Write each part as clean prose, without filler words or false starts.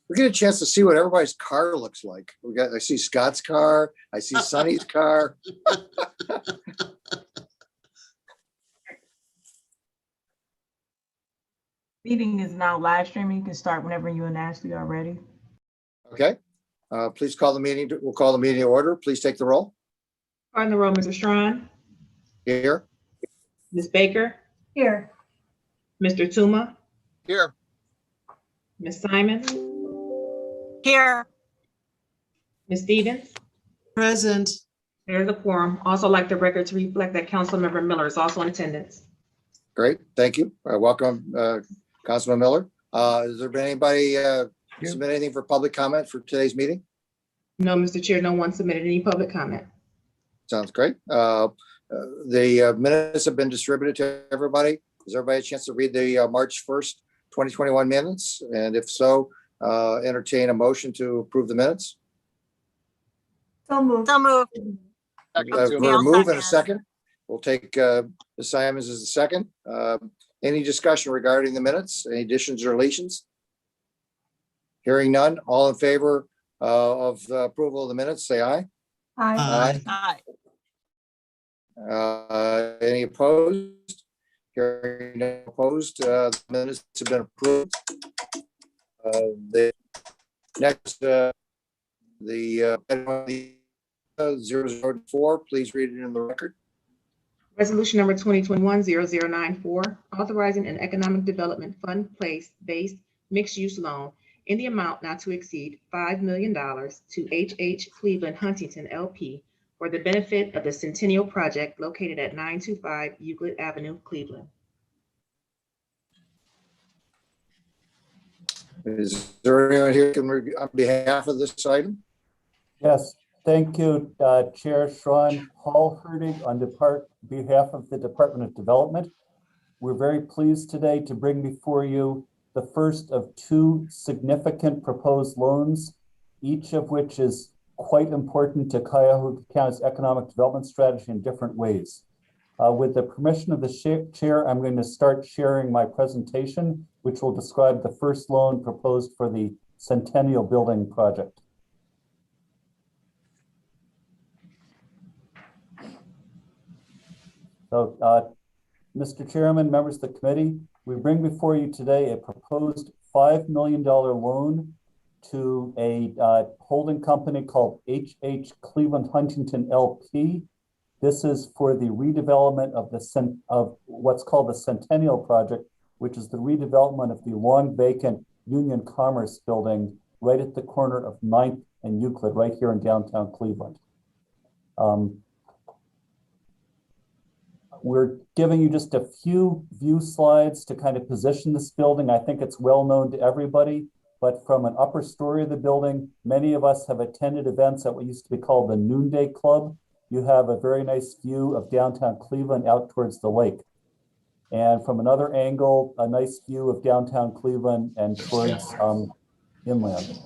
we get a chance to see what everybody's car looks like. I see Scott's car. I see Sonny's car. Meeting is now live streaming. You can start whenever you and Ashley are ready. Okay. Please call the meeting. We'll call the meeting to order. Please take the roll. On the roll, Mr. Strawn. Here. Ms. Baker. Here. Mr. Tuma. Here. Ms. Simon. Here. Ms. Stevens. Present. There's a quorum. Also like the record to reflect that Councilmember Miller is also in attendance. Great. Thank you. Welcome, Councilman Miller. Has there been anybody submit anything for public comment for today's meeting? No, Mr. Chair, no one submitted any public comment. Sounds great. The minutes have been distributed to everybody. Has everybody a chance to read the March 1st, 2021 minutes? And if so, entertain a motion to approve the minutes. So moved. So moved. We'll move in a second. We'll take Ms. Simons as the second. Any discussion regarding the minutes? Any additions or deletions? Hearing none. All in favor of the approval of the minutes, say aye. Aye. Aye. Any opposed? Hearing none opposed. The minutes have been approved. The next, the 004, please read it in the record. Resolution number 2021-0094, authorizing an economic development fund-based mixed-use loan in the amount not to exceed $5 million to H.H. Cleveland Huntington LP for the benefit of the Centennial Project located at 925 Euclid Avenue, Cleveland. Is there anyone here on behalf of this item? Yes, thank you, Chair Strawn. Paul Herdig on behalf of the Department of Development. We're very pleased today to bring before you the first of two significant proposed loans, each of which is quite important to Cuyahoga County's economic development strategy in different ways. With the permission of the chair, I'm going to start sharing my presentation, which will describe the first loan proposed for the Centennial Building project. So, Mr. Chairman, members of the committee, we bring before you today a proposed $5 million loan to a holding company called H.H. Cleveland Huntington LP. This is for the redevelopment of what's called the Centennial Project, which is the redevelopment of the long vacant Union Commerce building right at the corner of 9th and Euclid, right here in downtown Cleveland. We're giving you just a few view slides to kind of position this building. I think it's well known to everybody, but from an upper story of the building, many of us have attended events at what used to be called the Noonday Club. You have a very nice view of downtown Cleveland out towards the lake. And from another angle, a nice view of downtown Cleveland and towards inland.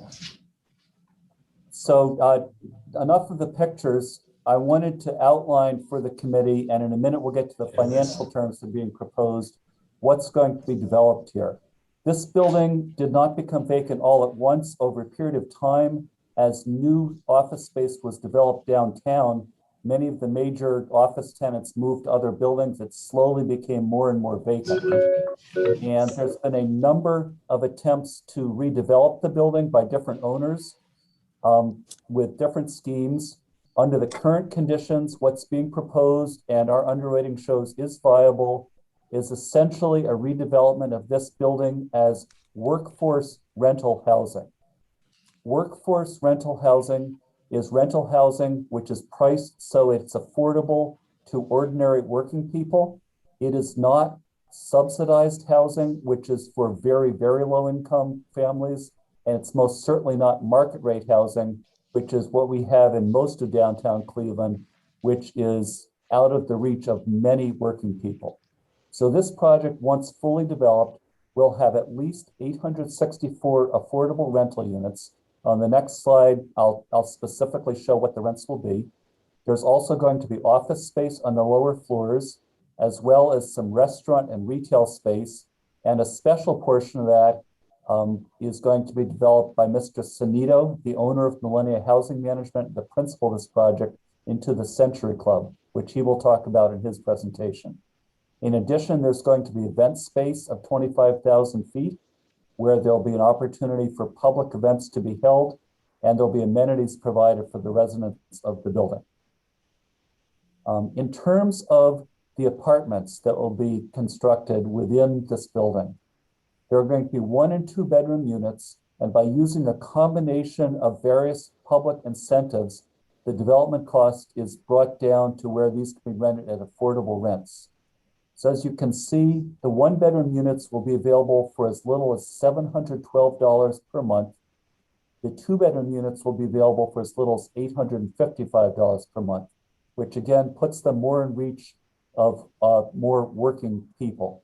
So enough of the pictures. I wanted to outline for the committee, and in a minute we'll get to the financial terms that are being proposed, what's going to be developed here. This building did not become vacant all at once. Over a period of time, as new office space was developed downtown, many of the major office tenants moved to other buildings. It slowly became more and more vacant. And there's been a number of attempts to redevelop the building by different owners with different schemes. Under the current conditions, what's being proposed and our underwriting shows is viable, is essentially a redevelopment of this building as workforce rental housing. Workforce rental housing is rental housing which is priced so it's affordable to ordinary working people. It is not subsidized housing, which is for very, very low income families. And it's most certainly not market rate housing, which is what we have in most of downtown Cleveland, which is out of the reach of many working people. So this project, once fully developed, will have at least 864 affordable rental units. On the next slide, I'll specifically show what the rents will be. There's also going to be office space on the lower floors, as well as some restaurant and retail space. And a special portion of that is going to be developed by Mr. Sanito, the owner of Millennium Housing Management, the principal of this project, into the Century Club, which he will talk about in his presentation. In addition, there's going to be event space of 25,000 feet, where there'll be an opportunity for public events to be held, and there'll be amenities provided for the residents of the building. In terms of the apartments that will be constructed within this building, there are going to be 1 and 2 bedroom units, and by using a combination of various public incentives, the development cost is brought down to where these can be rented at affordable rents. So as you can see, the 1 bedroom units will be available for as little as $712 per month. The 2 bedroom units will be available for as little as $855 per month, which again puts them more in reach of more working people.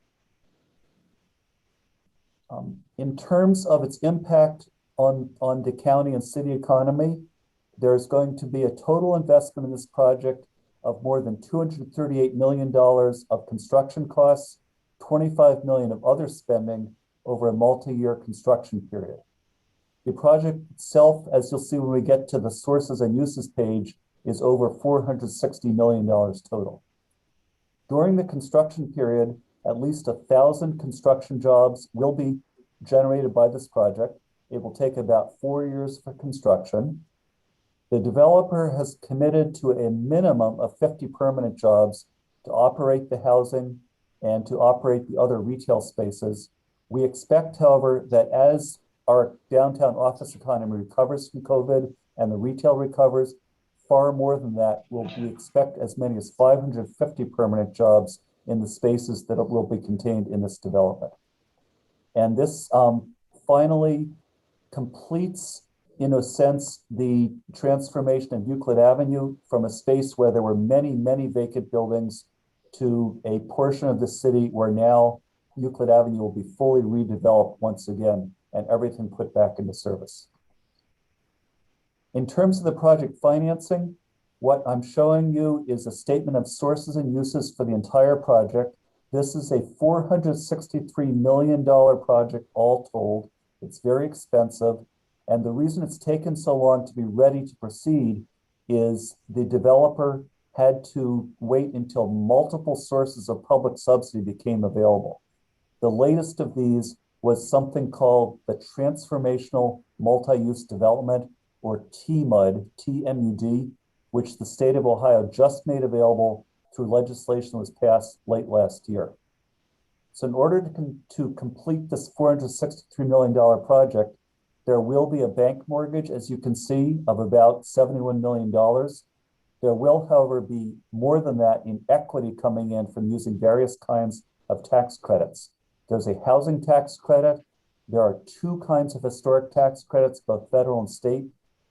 In terms of its impact on the county and city economy, there's going to be a total investment in this project of more than $238 million of construction costs, $25 million of other spending over a multi-year construction period. The project itself, as you'll see when we get to the sources and uses page, is over $460 million total. During the construction period, at least 1,000 construction jobs will be generated by this project. It will take about 4 years for construction. The developer has committed to a minimum of 50 permanent jobs to operate the housing and to operate the other retail spaces. We expect, however, that as our downtown office economy recovers from COVID and the retail recovers, far more than that, we expect as many as 550 permanent jobs in the spaces that will be contained in this development. And this finally completes, in a sense, the transformation of Euclid Avenue from a space where there were many, many vacant buildings to a portion of the city where now Euclid Avenue will be fully redeveloped once again and everything put back into service. In terms of the project financing, what I'm showing you is a statement of sources and uses for the entire project. This is a $463 million project all told. It's very expensive. And the reason it's taken so long to be ready to proceed is the developer had to wait until multiple sources of public subsidy became available. The latest of these was something called the Transformational Multi-Use Development, or TMUD, T-M-U-D, which the state of Ohio just made available through legislation that was passed late last year. So in order to complete this $463 million project, there will be a bank mortgage, as you can see, of about $71 million. There will, however, be more than that in equity coming in from using various kinds of tax credits. There's a housing tax credit. There are 2 kinds of historic tax credits, both federal and state.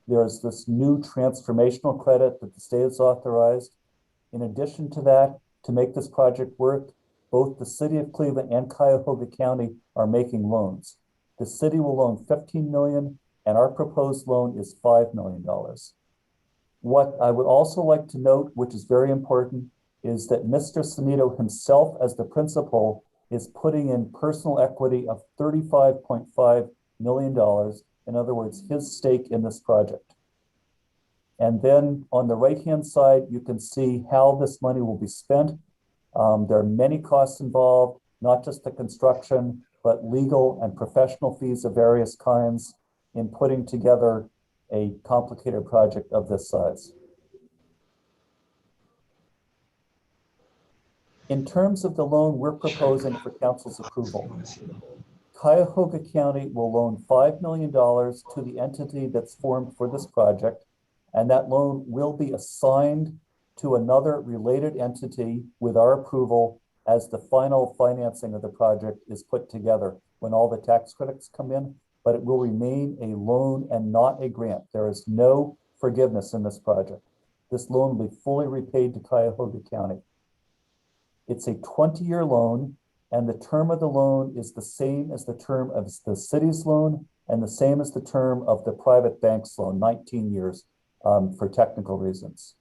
There's this new transformational credit that the state has authorized. In addition to that, to make this project work, both the city of Cleveland and Cuyahoga County are making loans. The city will loan $15 million, and our proposed loan is $5 million. What I would also like to note, which is very important, is that Mr. Sanito himself, as the principal, is putting in personal equity of $35.5 million. In other words, his stake in this project. And then on the right-hand side, you can see how this money will be spent. There are many costs involved, not just the construction, but legal and professional fees of various kinds in putting together a complicated project of this size. In terms of the loan we're proposing for council's approval, Cuyahoga County will loan $5 million to the entity that's formed for this project, and that loan will be assigned to another related entity with our approval as the final financing of the project is put together when all the tax credits come in, but it will remain a loan and not a grant. There is no forgiveness in this project. This loan will be fully repaid to Cuyahoga County. It's a 20-year loan, and the term of the loan is the same as the term of the city's loan and the same as the term of the private bank's loan, 19 years for technical reasons.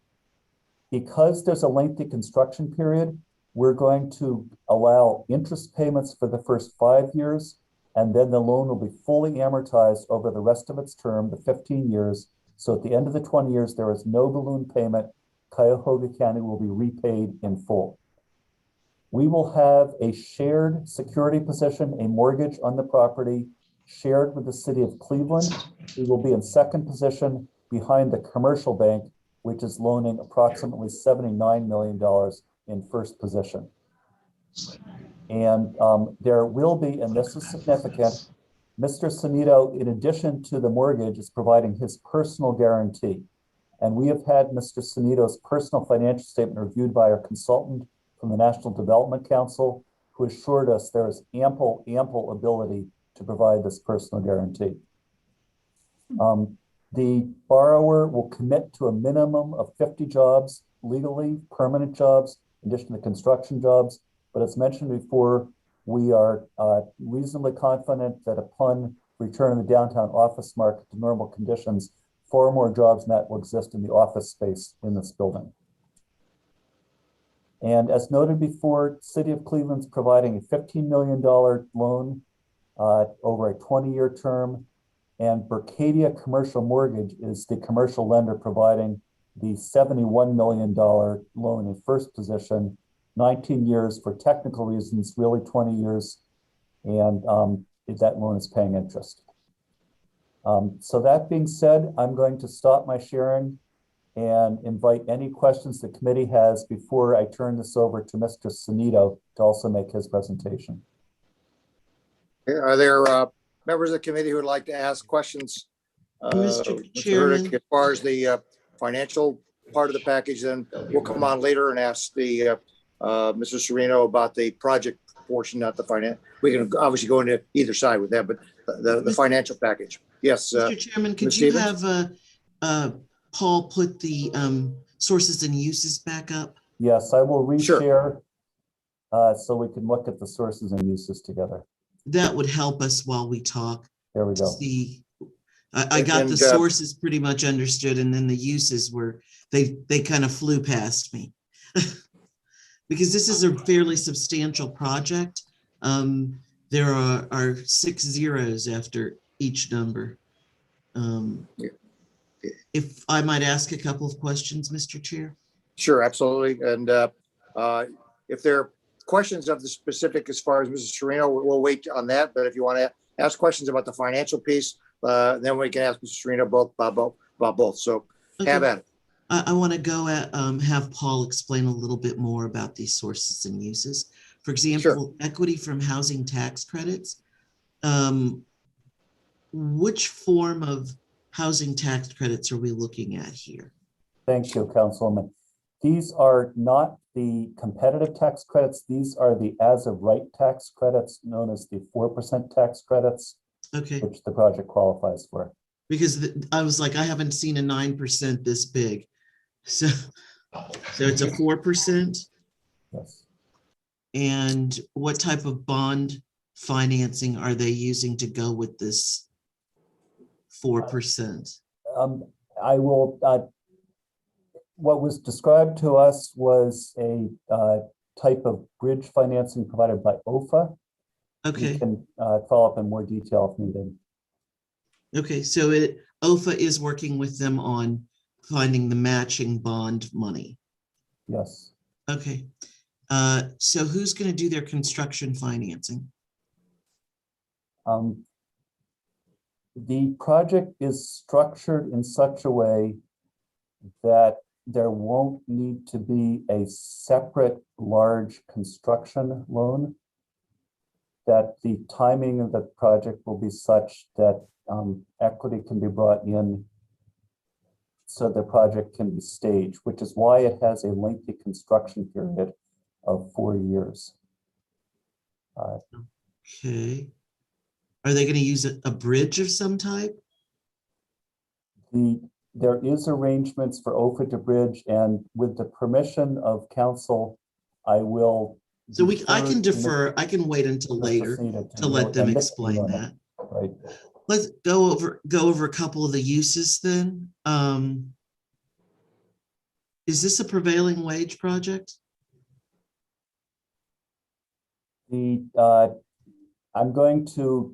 Because there's a lengthy construction period, we're going to allow interest payments for the first 5 years And then the loan will be fully amortized over the rest of its term, the 15 years. So at the end of the 20 years, there is no balloon payment. Cuyahoga County will be repaid in full. We will have a shared security position, a mortgage on the property shared with the city of Cleveland. We will be in second position behind the commercial bank, which is loaning approximately $79 million in first position. And there will be, and this is significant, Mr. Sanito, in addition to the mortgage, is providing his personal guarantee. And we have had Mr. Sanito's personal financial statement reviewed by our consultant from the National Development Council, who assured us there is ample ability to provide this personal guarantee. The borrower will commit to a minimum of 50 jobs, legally permanent jobs, in addition to construction jobs. But as mentioned before, we are reasonably confident that upon return of the downtown office market to normal conditions, far more jobs than that will exist in the office space in this building. And as noted before, City of Cleveland's providing a $15 million loan over a 20-year term, and Berkadia Commercial Mortgage is the commercial lender providing the $71 million loan in first position, 19 years for technical reasons, really 20 years, and that loan is paying interest. So that being said, I'm going to stop my sharing and invite any questions the committee has before I turn this over to Mr. Sanito to also make his presentation. Are there members of the committee who would like to ask questions? Mr. Chairman. Hurdick, as far as the financial part of the package, then we'll come on later and ask the Mr. Serino about the project portion, not the finance. We can obviously go into either side with that, but the financial package. Yes. Mr. Chairman, could Ms. you Stevens? have Paul put the sources and uses back up? Yes, I will reshare Sure. So we can look at the sources and uses together. That would help us while we talk. There we To go. see, I got the sources pretty much understood, and then the uses were, they kind of flew past me. Because this is a fairly substantial project. There are 6 zeros after each number. If I might ask a couple of questions, Mr. Chair. Sure, absolutely. And if there are questions of the specific as far as Mrs. Serino, we'll wait on that. But if you want to ask questions about the financial piece, then we can ask Mrs. Serino about both. So Okay. have at it. I want to go at have Paul explain a little bit more about these sources and uses. For example, equity from housing tax credits. Which form of housing tax credits are we looking at here? Thank you, Councilwoman. These are not the competitive tax credits. These are the as of right tax credits, known as the 4% tax credits, Okay, which the project qualifies for. because I was like, I haven't seen a 9% this big. So it's a 4%. Yes. And what type of bond financing are they using to go with this 4%? I will, what was described to us was a type of bridge financing provided by OFA. We Okay, can follow up in more detail if needed. okay, so OFA is working with them on finding the matching bond money. Yes. Okay, so who's going to do their construction financing? The project is structured in such a way that there won't need to be a separate large construction loan, that the timing of the project will be such that equity can be brought in so the project can be staged, which is why it has a lengthy construction period of 4 years. Okay. Are they going to use a bridge of some type? There is arrangements for OFA to bridge, and with the permission of council, I will. So I can defer, I can wait until later to let them explain that. Right. Let's go over a couple of the uses then. Is this a prevailing wage project? I'm going to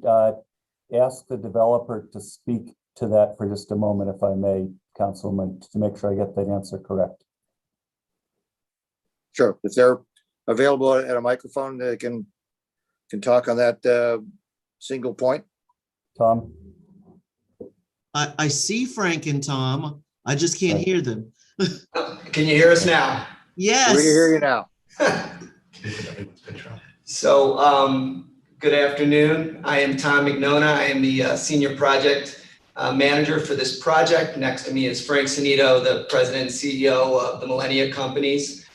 ask the developer to speak to that for just a moment, if I may, Councilman, to make sure I get that answer correct. Sure, if they're available at a microphone, they can talk on that single point. Tom? I see Frank and Tom. I just can't Right. hear them. Can you hear us now? Yes. We hear you now. So, good afternoon. I am Tom McNona. I am the Senior Project Manager for this project. Next to me is Frank Sanito, the President and CEO of the Millennium Companies.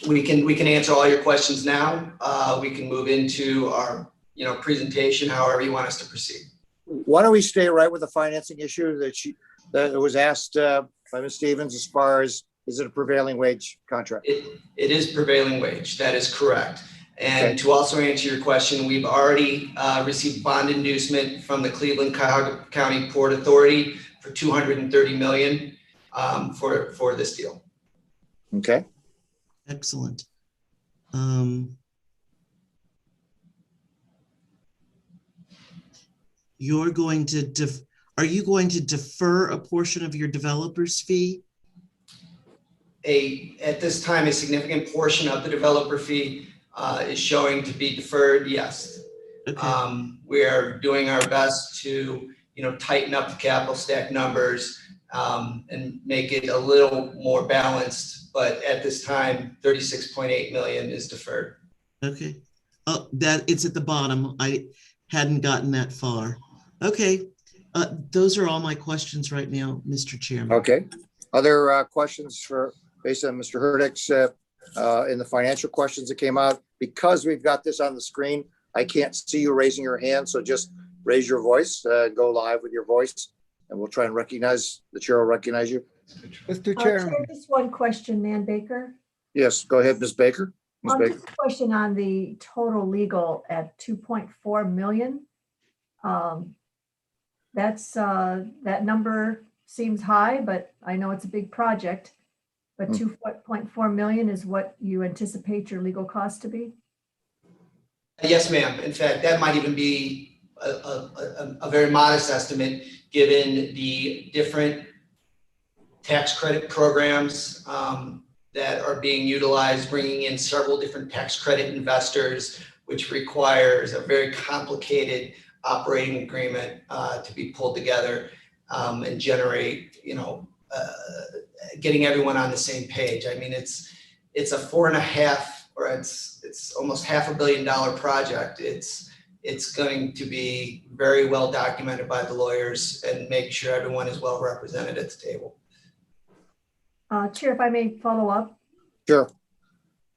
We can answer all your questions now. We can move into our presentation, however you want us to proceed. Why don't we stay right with the financing issue that was asked by Ms. Stevens, as far as, is it a prevailing wage contract? It is prevailing wage. That is correct. And Okay. to also answer your question, we've already received bond inducement from the Cleveland County Port Authority for $230 million for this deal. Okay. Excellent. You're going to are you going to defer a portion of your developer's fee? At this time, a significant portion of the developer fee is showing to be deferred. Yes. Okay. We are doing our best to tighten up the capital stack numbers and make it a little more balanced. But at this time, 36.8 million is deferred. Okay. Oh, that it's at the bottom. I hadn't gotten that far. Okay. Those are all my questions right now, Mr. Chairman. Okay. Other questions based on Mr. Hurdick's in the financial questions that came out? Because we've got this on the screen, I can't see you raising your hand, so just raise your voice, go live with your voice, and we'll try and the chair will recognize you. Mr. Chairman. Chair, just one question, Nan Baker. Yes, go ahead, Ms. Baker. Ms. Baker. Just a question on the total legal at 2.4 million. That number seems high, but I know it's a big project. But 2.4 million is what you anticipate your legal costs to be? Yes, ma'am. In fact, that might even be a very modest estimate, given the different tax credit programs that are being utilized, bringing in several different tax credit investors, which requires a very complicated operating agreement to be pulled together and generate, getting everyone on the same page. I mean, it's a it's almost $500 million project. It's going to be very well documented by the lawyers and make sure everyone is well represented at the table. Chair, if I may follow up. Sure.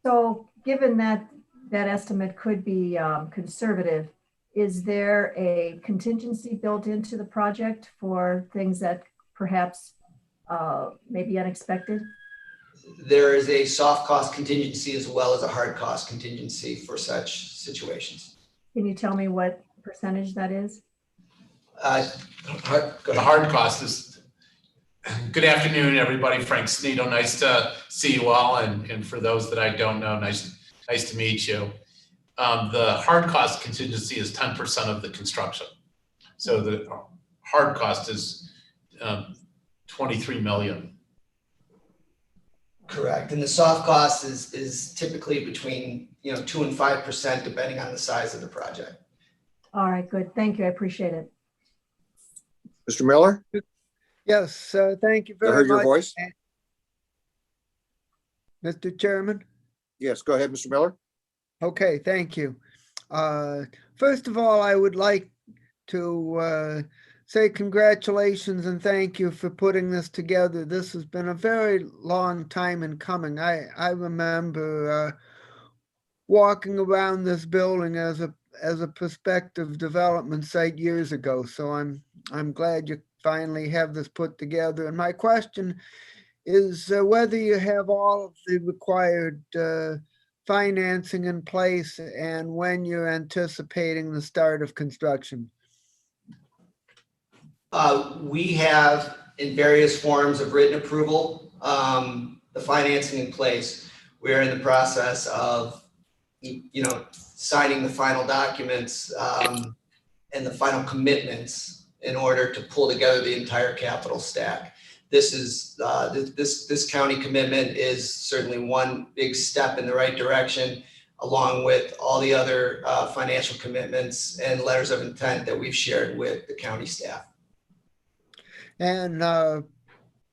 So given that estimate could be conservative, is there a contingency built into the project for things that perhaps may be unexpected? There is a soft cost contingency as well as a hard cost contingency for such situations. Can you tell me what percentage that is? The hard cost is, good afternoon, everybody. Frank Sanito, nice to see you all. And for those that I don't know, nice to meet you. The hard cost contingency is 10% of the construction. So the hard cost is 23 million. Correct. And the soft cost is typically between 2 and 5%, depending on the size of the project. All right, good. Thank you. I appreciate it. Mr. Miller, Yes, thank you I very heard your much. voice. Mr. Chairman. Yes, go ahead, Mr. Miller. Okay, thank you. First of all, I would like to say congratulations and thank you for putting this together. This has been a very long time in coming. I remember walking around this building as a prospective development site years ago. So I'm glad you finally have this put together. And my question is whether you have all of the required financing in place and when you're anticipating the start of construction. We have, in various forms of written approval, the financing in place. We're in the process of signing the final documents and the final commitments in order to pull together the entire capital stack. This county commitment is certainly one big step in the right direction, along with all the other financial commitments and letters of intent that we've shared with the county staff. And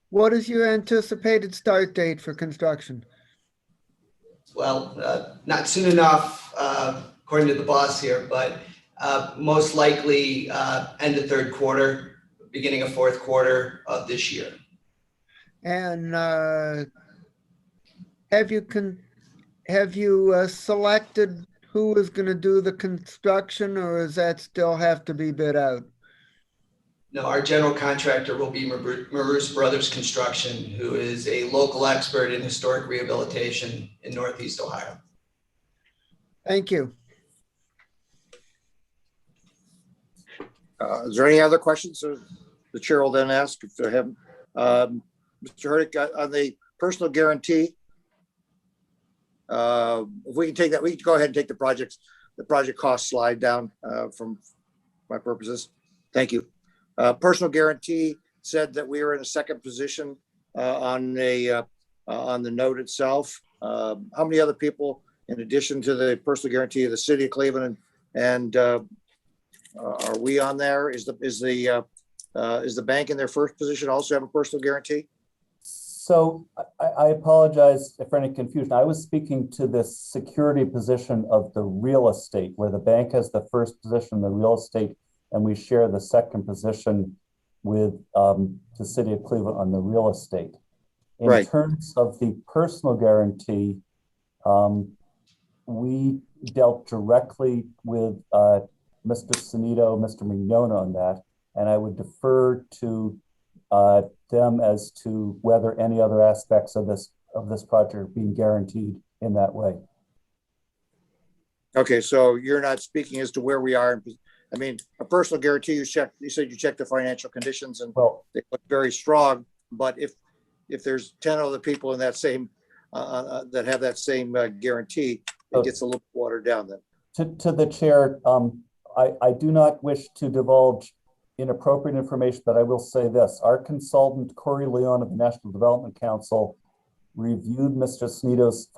what is your anticipated start date for construction? Well, not soon enough, according to the boss here, but most likely end of third quarter, beginning of fourth quarter of this year. And have you selected who is going to do the construction, or does that still have to be bid out? No, our general contractor will be Maroos Brothers Construction, who is a local expert in historic rehabilitation in Northeast Ohio. Thank you. Is there any other questions? The chair will then ask if there haven't. Mr. Hurdick, on the personal guarantee, if we can take that, we can go ahead and take the project cost slide down from my purposes. Thank you. Personal guarantee said that we were in a second position on the note itself. How many other people, in addition to the personal guarantee of the city of Cleveland, and are we on there? Is the bank in their first position also have a personal guarantee? So I apologize for any confusion. I was speaking to the security position of the real estate, where the bank has the first position in the real estate, and we share the second position with the city of Cleveland on the real estate. In terms of the personal guarantee, we dealt directly with Mr. Sinido, Mr. Mignona on that, and I would defer to them as to whether any other aspects of this project are being guaranteed in that way. Okay, so you're not speaking as to where we are. I mean, a personal guarantee, you said you checked the financial conditions, and they look very strong. But if there's 10 other people in that same that have that same guarantee, it gets a little watered down then. To the chair, I do not wish to divulge inappropriate information, but I will say this. Our consultant, Corey Leon of the National Development Council, reviewed Mr. Snido's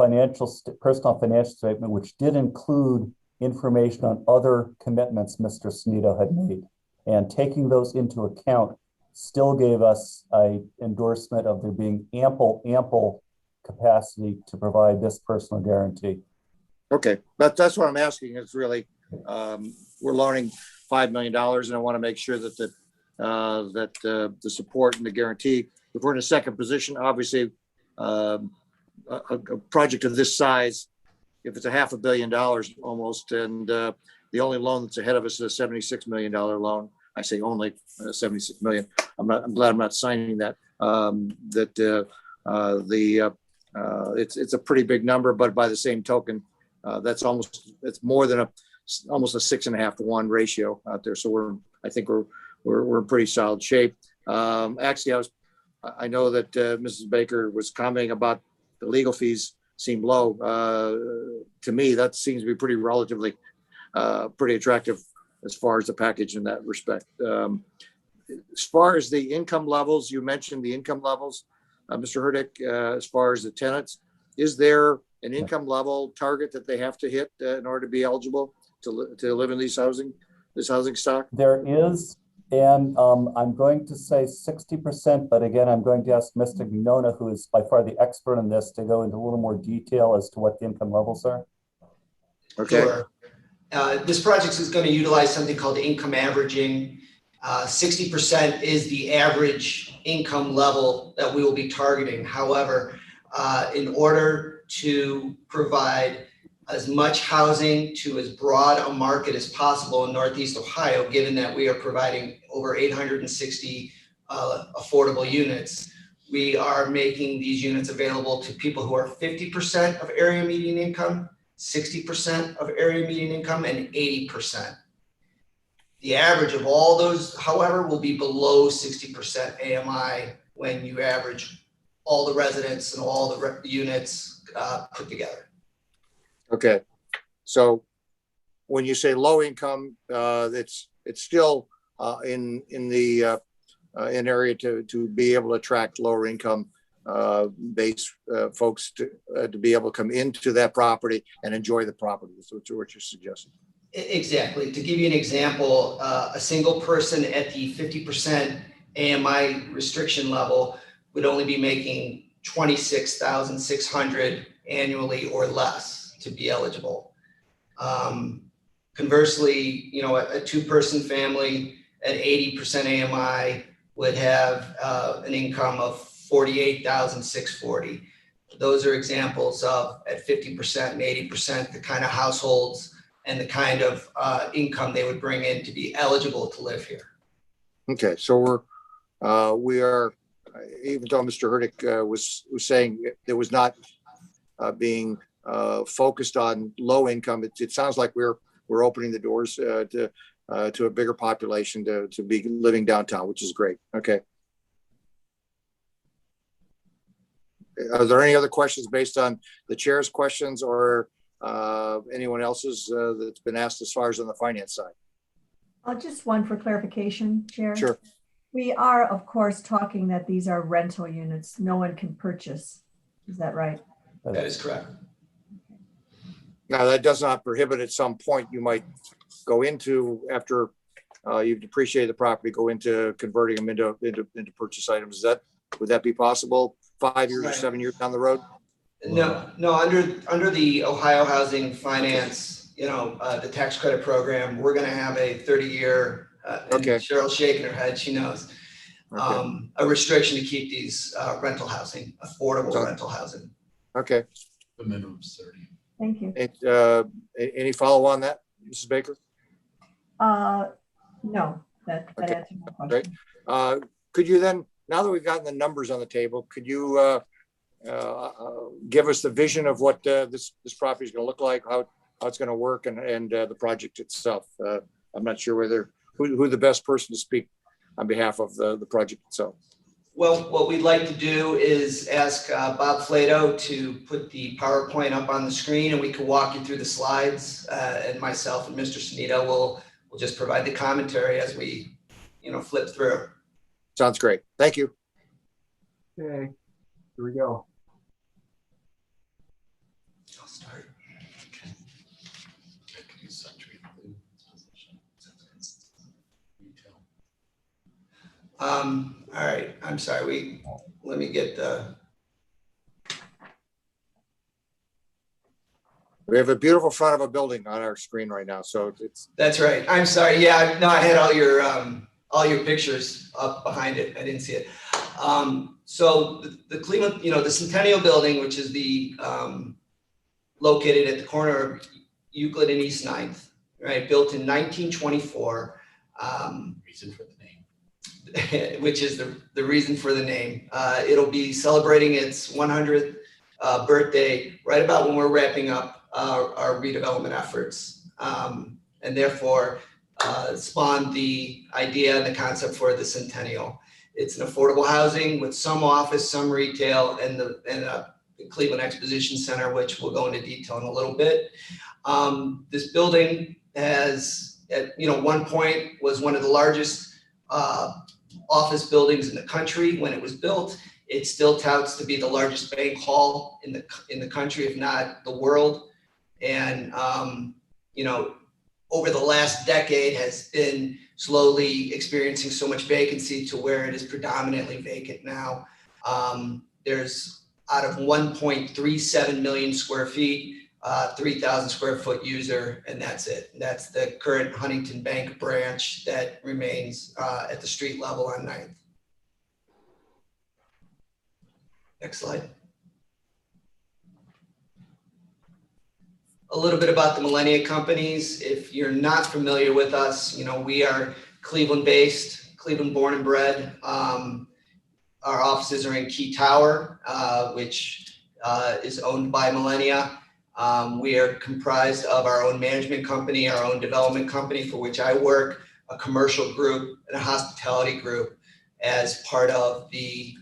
personal financial statement, which did include information on other commitments Mr. Snido had made. And taking those into account still gave us an endorsement of there being ample capacity to provide this personal guarantee. Okay, that's what I'm asking. Is really we're loaning $5 million, and I want to make sure that the support and the guarantee. If we're in a second position, obviously, a project of this size, if it's $500 million almost, and the only loan that's ahead of us is a $76 million loan. I say only 76 million. I'm glad I'm not signing that. It's a pretty big number, but by the same token, it's more than almost a 6.5 to 1 ratio out there. So I think we're in pretty solid shape. Actually, I know that Mrs. Baker was commenting about the legal fees seem low. To me, that seems to be pretty relatively pretty attractive as far as the package in that respect. As far as the income levels, you mentioned the income levels, Mr. Hurdick, as far as the tenants, is there an income level target that they have to hit in order to be eligible to live in this housing stock? There is, and I'm going to say 60%, but again, I'm going to ask Mr. Mignona, who is by far the expert in this, to go into a little more detail as to what the income levels are. Okay. Sure. This project is going to utilize something called income averaging. 60% is the average income level that we will be targeting. However, in order to provide as much housing to as broad a market as possible in Northeast Ohio, given that we are providing over 860 affordable units, we are making these units available to people who are 50% of area median income, 60% of area median income, and 80%. The average of all those, however, will be below 60% AMI when you average all the residents and all the units put together. Okay. So when you say low income, it's still in the an area to be able to attract lower income base folks to be able to come into that property and enjoy the property. So it's what you're suggesting. Exactly. To give you an example, a single person at the 50% AMI restriction level would only be making $26,600 annually or less to be eligible. Conversely, a two-person family at 80% AMI would have an income of $48,640. Those are examples of, at 50% and 80%, the kind of households and the kind of income they would bring in to be eligible to live here. Okay, so we are, even though Mr. Hurdick was saying it was not being focused on low income, it sounds like we're opening the doors to a bigger population to be living downtown, which is great. Okay. Are there any other questions based on the chair's questions or anyone else's that's been asked as far as on the finance side? Just one for clarification, Chair. Sure. We are, of course, talking that these are rental units. No one can purchase. Is that right? That is correct. Now, that does not prohibit at some point you might go into, after you've depreciated the property, go into converting them into purchase items. Would that be possible 5 years or 7 years down the road? No, under the Ohio Housing Finance, the tax credit program, we're going to have a 30-year, Okay. Cheryl's shaking her head, she knows, Okay. a restriction to keep these rental housing, affordable rental housing. Okay. The minimum is 30. Thank you. Any follow on that, Mrs. Baker? No, that Okay. answers my question. Great. Could you then, now that we've gotten the numbers on the table, could you give us the vision of what this property is going to look like, how it's going to work, and the project itself? I'm not sure who the best person to speak on behalf of the project itself. Well, what we'd like to do is ask Bob Flato to put the PowerPoint up on the screen, and we can walk you through the slides. And myself and Mr. Sneed will just provide the commentary as we, flip through. Sounds great. Thank you. Okay, here we go. I'll start. Okay. I could use Century Blue, Exposition, retail. All right, I'm sorry, let me get the. We have a beautiful front of a building on our screen right now, so it's. That's right, I'm sorry, yeah, no, I had all your pictures up behind it, I didn't see it. So the Cleveland, the Centennial Building, which is the located at the corner of Euclid and East 9th, right, built in 1924. Reason for the name. Which is the reason for the name. It'll be celebrating its 100th birthday right about when we're wrapping up our redevelopment efforts, and therefore spawned the idea and the concept for the Centennial. It's an affordable housing with some office, some retail, and the Cleveland Exposition Center, which we'll go into detail in a little bit. This building has, at one point, was one of the largest office buildings in the country when it was built. It still touts to be the largest bank hall in the country, if not the world. And over the last decade has been slowly experiencing so much vacancy to where it is predominantly vacant now. There's out of 1.37 million square feet, 3,000 square foot user, and that's it. That's the current Huntington Bank branch that remains at the street level on 9th. Next slide. A little bit about the Millennium Companies. If you're not familiar with us, we are Cleveland-based, Cleveland born and bred. Our offices are in Key Tower, which is owned by Millennia. We are comprised of our own management company, our own development company for which I work, a commercial group, and a hospitality group. As part of the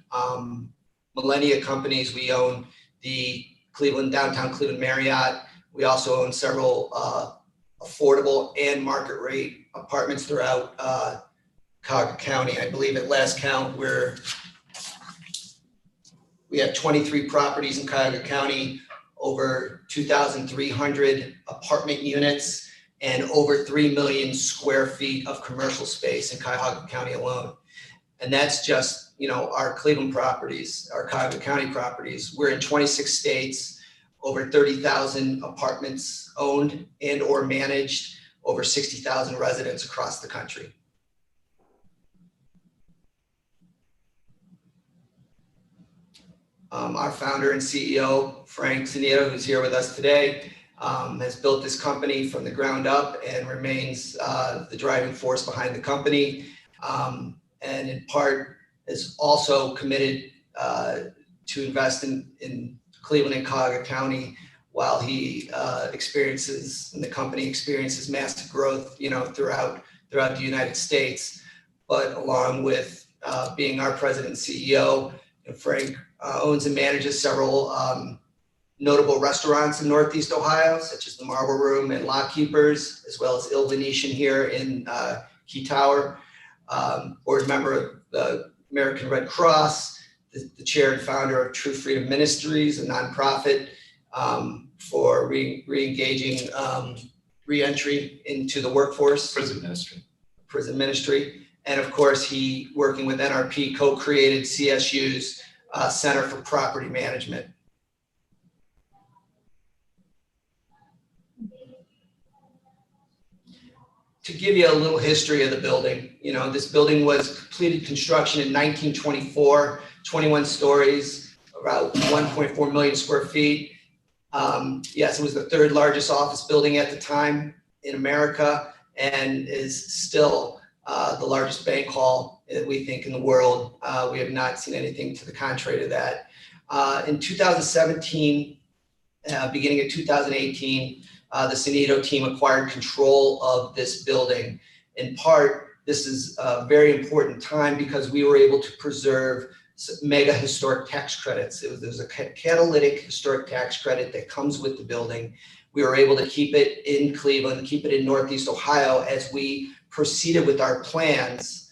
Millennia Companies, we own the downtown Cleveland Marriott, We also own several affordable and market rate apartments throughout Cuyahoga County. I believe at last count, we have 23 properties in Cuyahoga County, over 2,300 apartment units, and over 3 million square feet of commercial space in Cuyahoga County alone. And that's just, our Cleveland properties, our Cuyahoga County properties. We're in 26 states, over 30,000 apartments owned and or managed, over 60,000 residents across the country. Our founder and CEO, Frank Snito, who's here with us today, has built this company from the ground up and remains the driving force behind the company. And in part is also committed to invest in Cleveland and Cuyahoga County while he experiences, and the company experiences massive growth, throughout the United States. But along with being our president and CEO, Frank owns and manages several notable restaurants in Northeast Ohio, such as the Marble Room and Lock Keepers, as well as Il Venetian here in Key Tower. Board member of the American Red Cross, the chair and founder of True Freedom Ministries, a nonprofit for re-engaging re-entry into the workforce. Prison ministry. And of course, he, working with NRP, co-created CSU's Center for Property Management. To give you a little history of the building, this building was completed construction in 1924, 21 stories, about 1.4 million square feet. Yes, it was the third largest office building at the time in America, and is still the largest bank hall, we think, in the world. We have not seen anything to the contrary to that. In 2017, beginning of 2018, the Snito team acquired control of this building. In part, this is a very important time because we were able to preserve mega historic tax credits. There's a catalytic historic tax credit that comes with the building. We were able to keep it in Cleveland, keep it in Northeast Ohio as we proceeded with our plans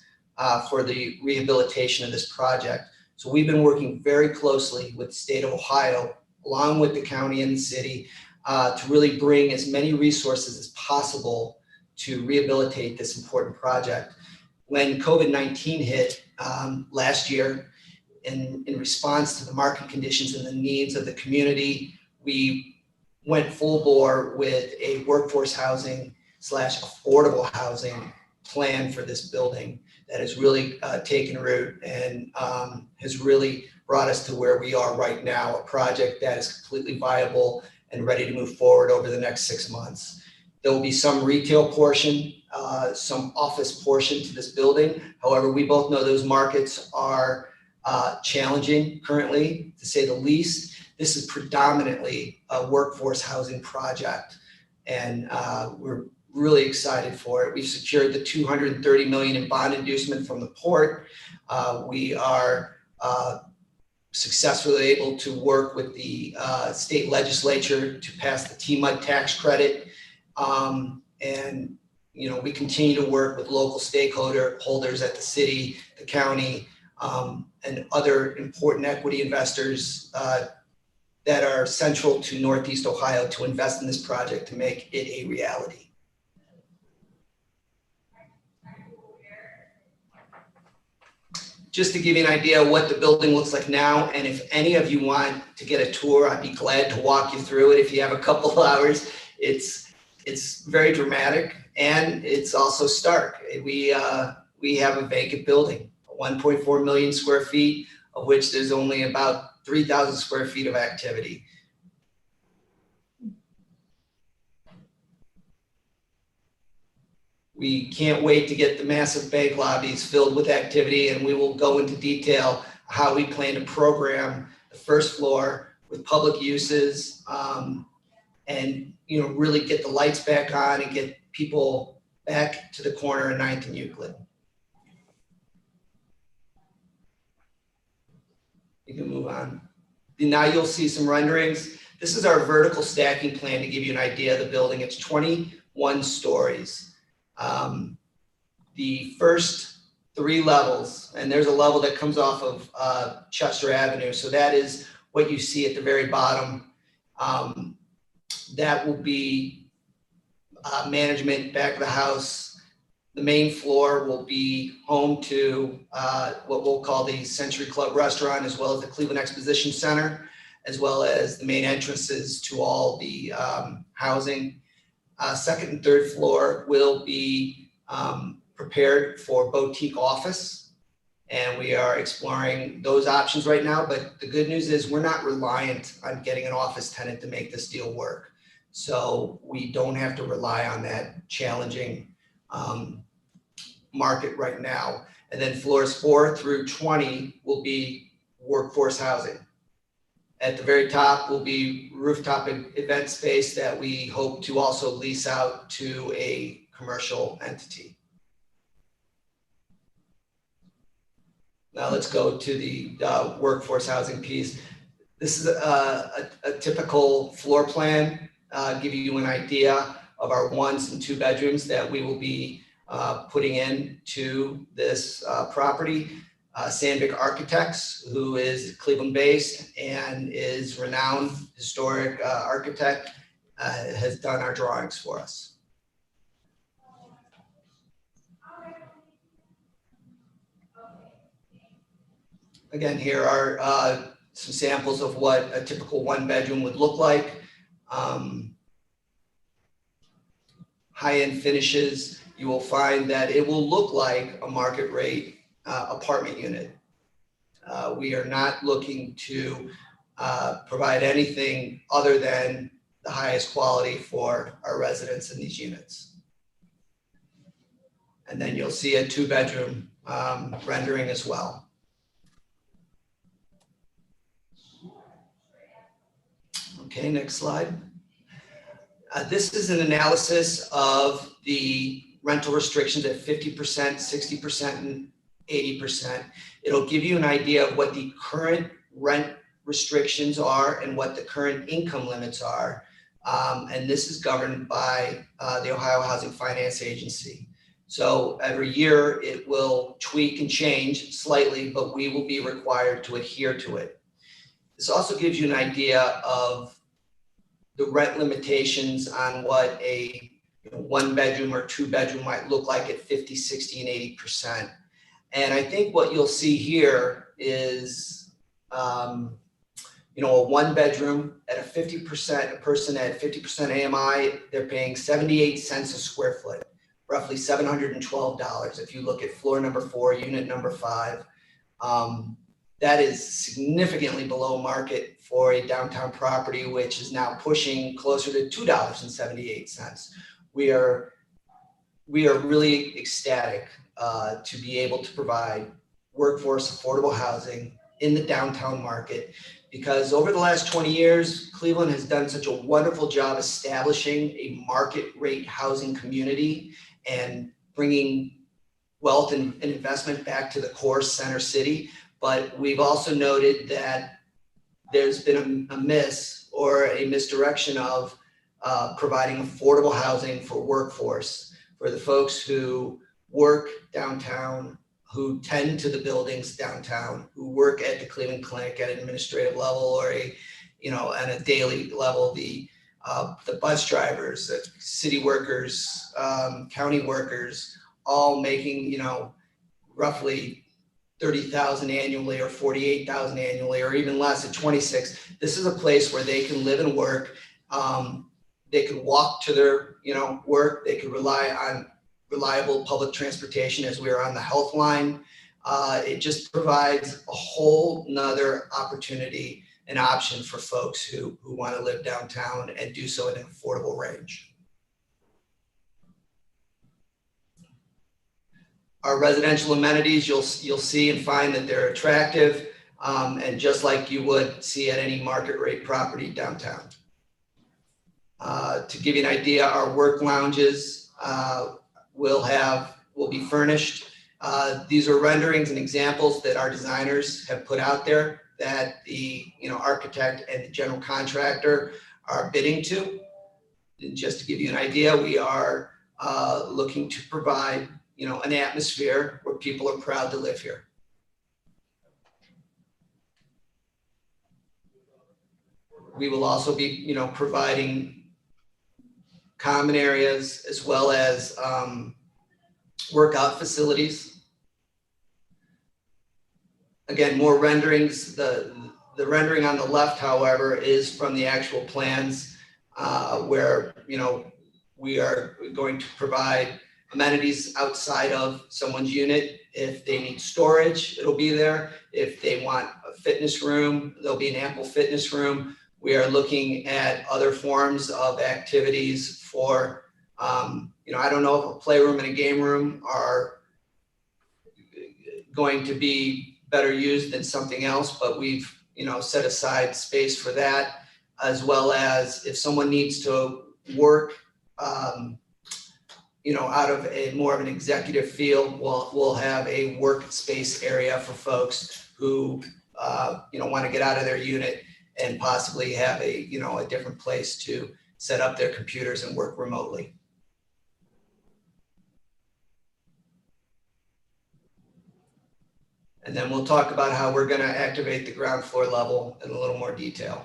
for the rehabilitation of this project. So we've been working very closely with the state of Ohio, along with the county and the city, to really bring as many resources as possible to rehabilitate this important project. When COVID-19 hit last year, in response to the market conditions and the needs of the community, we went full bore with a workforce housing / affordable housing plan for this building that has really taken root and has really brought us to where we are right now, a project that is completely viable and ready to move forward over the next 6 months. There will be some retail portion, some office portion to this building. However, we both know those markets are challenging currently, to say the least. This is predominantly a workforce housing project, and we're really excited for it. We've secured the $230 million in bond inducement from the port. We are successfully able to work with the state legislature to pass the TMUD tax credit. And we continue to work with local stakeholders at the city, the county, and other important equity investors that are central to Northeast Ohio to invest in this project to make it a reality. Just to give you an idea of what the building looks like now, and if any of you want to get a tour, I'd be glad to walk you through it if you have a couple of hours. It's very dramatic, and it's also stark. We have a vacant building, 1.4 million square feet, of which there's only about 3,000 square feet of activity. We can't wait to get the massive bank lobbies filled with activity, and we will go into detail how we plan to program the first floor with public uses, and really get the lights back on and get people back to the corner of 9th and Euclid. You can move on. Now you'll see some renderings. This is our vertical stacking plan to give you an idea of the building. It's 21 stories. The first 3 levels, and there's a level that comes off of Chester Avenue. So that is what you see at the very bottom. That will be management, back of the house. The main floor will be home to what we'll call the Century Club restaurant, as well as the Cleveland Exposition Center, as well as the main entrances to all the housing. Second and third floor will be prepared for boutique office, and we are exploring those options right now. But the good news is we're not reliant on getting an office tenant to make this deal work. So we don't have to rely on that challenging market right now. And then floors 4 through 20 will be workforce housing. At the very top will be rooftop event space that we hope to also lease out to a commercial entity. Now let's go to the workforce housing piece. This is a typical floor plan, give you an idea of our 1s and 2 bedrooms that we will be putting into this property. Sandvik Architects, who is Cleveland based and is renowned historic architect, has done our drawings for us. Again, here are some samples of what a typical 1-bedroom would look like. High-end finishes, you will find that it will look like a market rate apartment unit. We are not looking to provide anything other than the highest quality for our residents in these units. And then you'll see a 2-bedroom rendering as well. Okay, next slide. This is an analysis of the rental restrictions at 50%, 60%, and 80%. It'll give you an idea of what the current rent restrictions are and what the current income limits are. And this is governed by the Ohio Housing Finance Agency. So every year it will tweak and change slightly, but we will be required to adhere to it. This also gives you an idea of the rent limitations on what a 1-bedroom or 2-bedroom might look like at 50, 60, and 80%. And I think what you'll see here is, a 1-bedroom at a 50%, a person at 50% AMI, they're paying 78 cents a square foot, roughly $712. If you look at floor number 4, unit number 5, that is significantly below market for a downtown property, which is now pushing closer to $2.78. We are really ecstatic to be able to provide workforce affordable housing in the downtown market, because over the last 20 years, Cleveland has done such a wonderful job establishing a market rate housing community and bringing wealth and investment back to the core center city. But we've also noted that there's been a miss or a misdirection of providing affordable housing for workforce, for the folks who work downtown, who tend to the buildings downtown, who work at the Cleveland Clinic at an administrative level or on a daily level, the bus drivers, the city workers, county workers, all making, roughly 30,000 annually or 48,000 annually, or even less at 26. This is a place where they can live and work. They can walk to their, work. They can rely on reliable public transportation as we are on the health line. It just provides a whole nother opportunity and option for folks who want to live downtown and do so in an affordable range. Our residential amenities, you'll see and find that they're attractive, and just like you would see at any market rate property downtown. To give you an idea, our work lounges will be furnished. These are renderings and examples that our designers have put out there. that the, architect and the general contractor are bidding to. And just to give you an idea, we are looking to provide, an atmosphere where people are proud to live here. We will also be, providing common areas as well as workout facilities. Again, more renderings. The rendering on the left, however, is from the actual plans where, we are going to provide amenities outside of someone's unit. If they need storage, it'll be there. If they want a fitness room, there'll be an ample fitness room. We are looking at other forms of activities for, I don't know if a playroom and a game room are going to be better used than something else, but we've, set aside space for that, as well as if someone needs to work, out of a more of an executive field, we'll have a workspace area for folks who, want to get out of their unit and possibly have a, a different place to set up their computers and work remotely. And then we'll talk about how we're going to activate the ground floor level in a little more detail.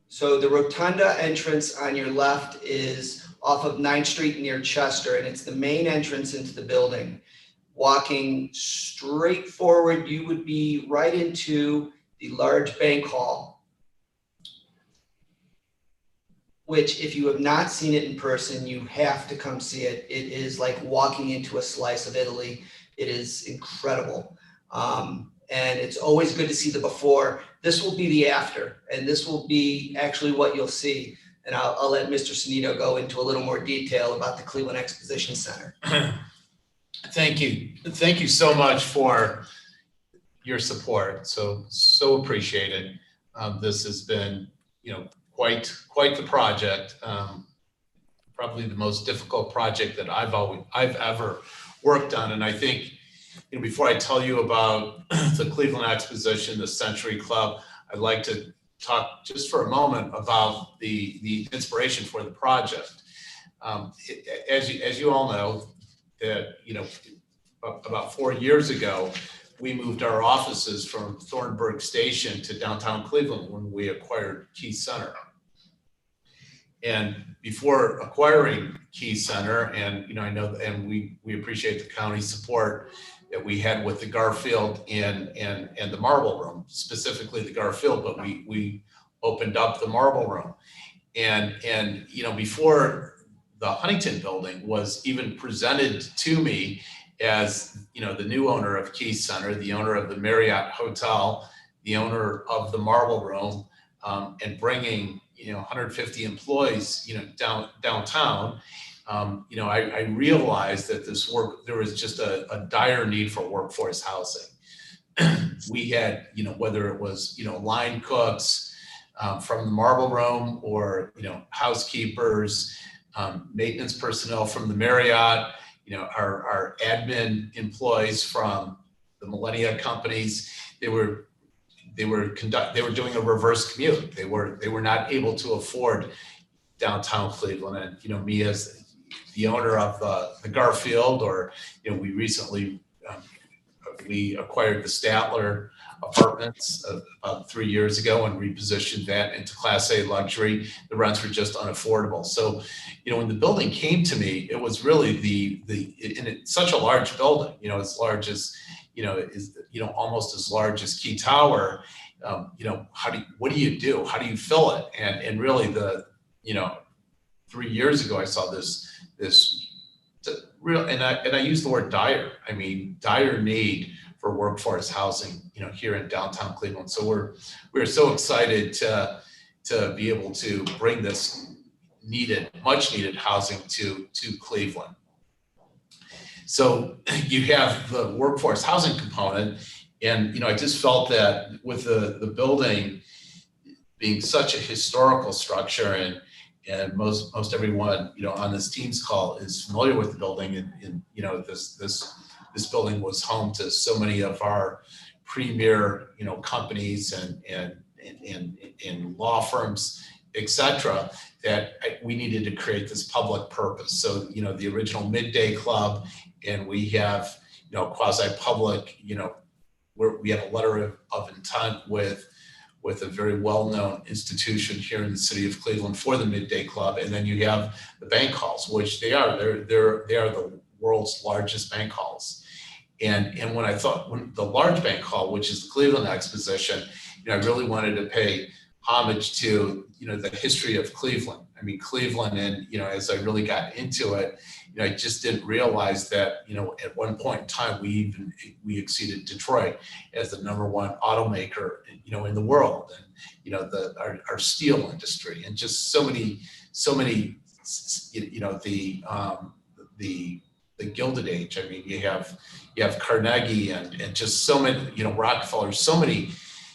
So the Rotunda entrance on your left is off of 9th Street near Chester, and it's the main entrance into the building. Walking straight forward, you would be right into the large bank hall, which if you have not seen it in person, you have to come see it. It is like walking into a slice of Italy. It is incredible. And it's always good to see the before. This will be the after, and this will be actually what you'll see. And I'll let Mr. Sanito go into a little more detail about the Cleveland Exposition Center. Thank you. Thank you so much for your support. So appreciated. This has been, quite the project. Probably the most difficult project that I've ever worked on. And I think, before I tell you about the Cleveland Exposition, the Century Club, I'd like to talk just for a moment about the inspiration for the project. As you all know, that about 4 years ago, we moved our offices from Thornburg Station to downtown Cleveland when we acquired Key Center. And before acquiring Key Center, and I know, and we appreciate the county's support that we had with the Garfield and the Marble Room, specifically the Garfield, but we opened up the Marble Room. And before the Huntington Building was even presented to me as, the new owner of Key Center, the owner of the Marriott Hotel, the owner of the Marble Room, and bringing, 150 employees, downtown, I realized that there was just a dire need for workforce housing. We had, whether it was, line cooks from the Marble Room or, housekeepers, maintenance personnel from the Marriott, our admin employees from the Millennium Companies. They were doing a reverse commute. They were not able to afford downtown Cleveland. And, me as the owner of the Garfield, or, we recently, we acquired the Statler Apartments about 3 years ago and repositioned that into Class A luxury. The rents were just unaffordable. So, when the building came to me, it was really and it's such a large building, as large as, almost as large as Key Tower. What do you do? How do you fill it? And really 3 years ago, I saw this real, and I use the word dire. I mean, dire need for workforce housing, here in downtown Cleveland. So we're so excited to be able to bring this much needed housing to Cleveland. So you have the workforce housing component, and I just felt that with the building being such a historical structure and most everyone, you know, on this Teams call is familiar with the building, and you know, this building was home to so many of our premier, you know, companies and law firms, et cetera, that we needed to create this public purpose. So, you know, the original Midday Club, and we have, you know, quasi-public, you know, where we have a letter of intent with a very well-known institution here in the city of Cleveland for the Midday Club. And then you have the bank halls, which they are the world's largest bank halls. And when the large bank hall, which is the Cleveland Exposition, you know, I really wanted to pay homage to, you know, the history of Cleveland. I mean, Cleveland, and, you know, as I really got into it, you know, I just didn't realize that, you know, at one point in time, we exceeded Detroit as the #1 automaker, you know, in the world. And, you know, our steel industry, and just so many, you know, the Gilded Age. I mean, you have Carnegie and just so many, you know, Rockefeller, so many,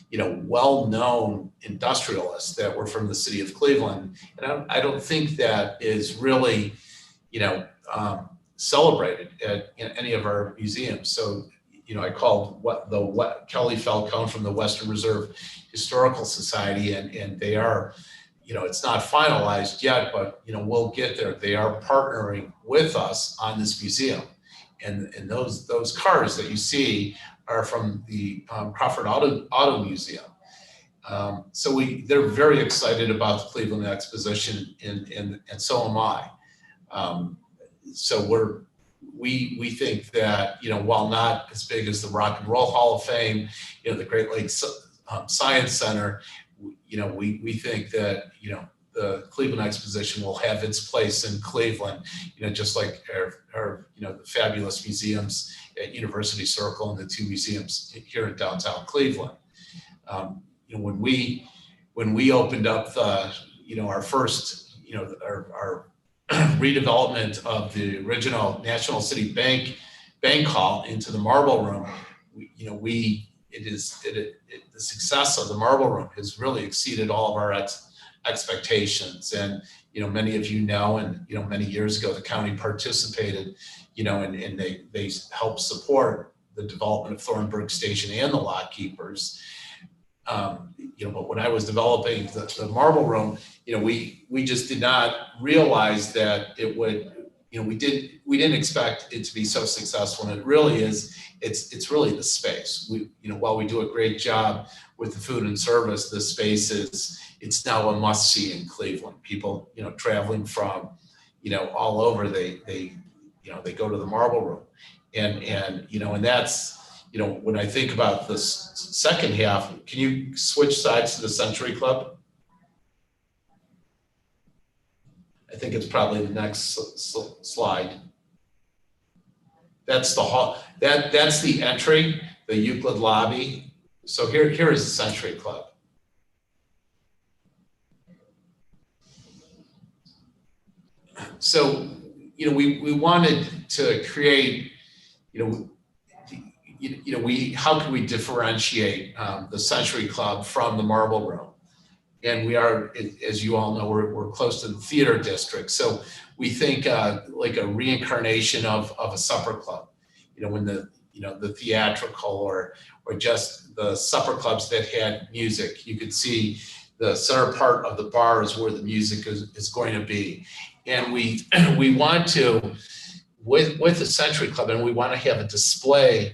you know, well-known industrialists that were from the city of Cleveland. And I don't think that is really, you know, celebrated at any of our museums. So, you know, I called Kelly Falcone from the Western Reserve Historical Society, and they are, you know, it's not finalized yet, but, you know, we'll get there. They are partnering with us on this museum. And those cars that you see are from the Crawford Auto Museum. So they're very excited about the Cleveland Exposition, and so am I. So we think that, you know, while not as big as the Rock and Roll Hall of Fame, you know, the Great Lakes Science Center, you know, we think that, you know, the Cleveland Exposition will have its place in Cleveland, you know, just like our you know, the fabulous museums at University Circle and the 2 museums here in downtown Cleveland. You know, when we opened up you know, our first, you know, our redevelopment of the original National City Bank hall into the Marble Room, you know, the success of the Marble Room has really exceeded all of our expectations. And, you know, many of you know, and, you know, many years ago, the county participated, you know, and they helped support the development of Thornburg Station and the Lock Keepers. You know, but when I was developing the Marble Room, you know, we just did not realize that it would, you know, we didn't expect it to be so successful. And it really is, it's really the space. You know, while we do a great job with the food and service, the space it's now a must see in Cleveland. People, you know, traveling from, you know, all over, they you know, they go to the Marble Room, and you know, and that's, you know, when I think about the second half, can you switch sides to the Century Club? I think it's probably the next slide. That's the hall. That's the entry, the Euclid lobby. So here is the Century Club. So, you know, we wanted to create, you know, how can we differentiate the Century Club from the Marble Room? And we are, as you all know, we're close to the theater district. So we think like a reincarnation of a supper club, you know, when the theatrical or just the supper clubs that had music. You could see the center part of the bar is where the music is going to be. And we want to, with the Century Club, and we want to have a display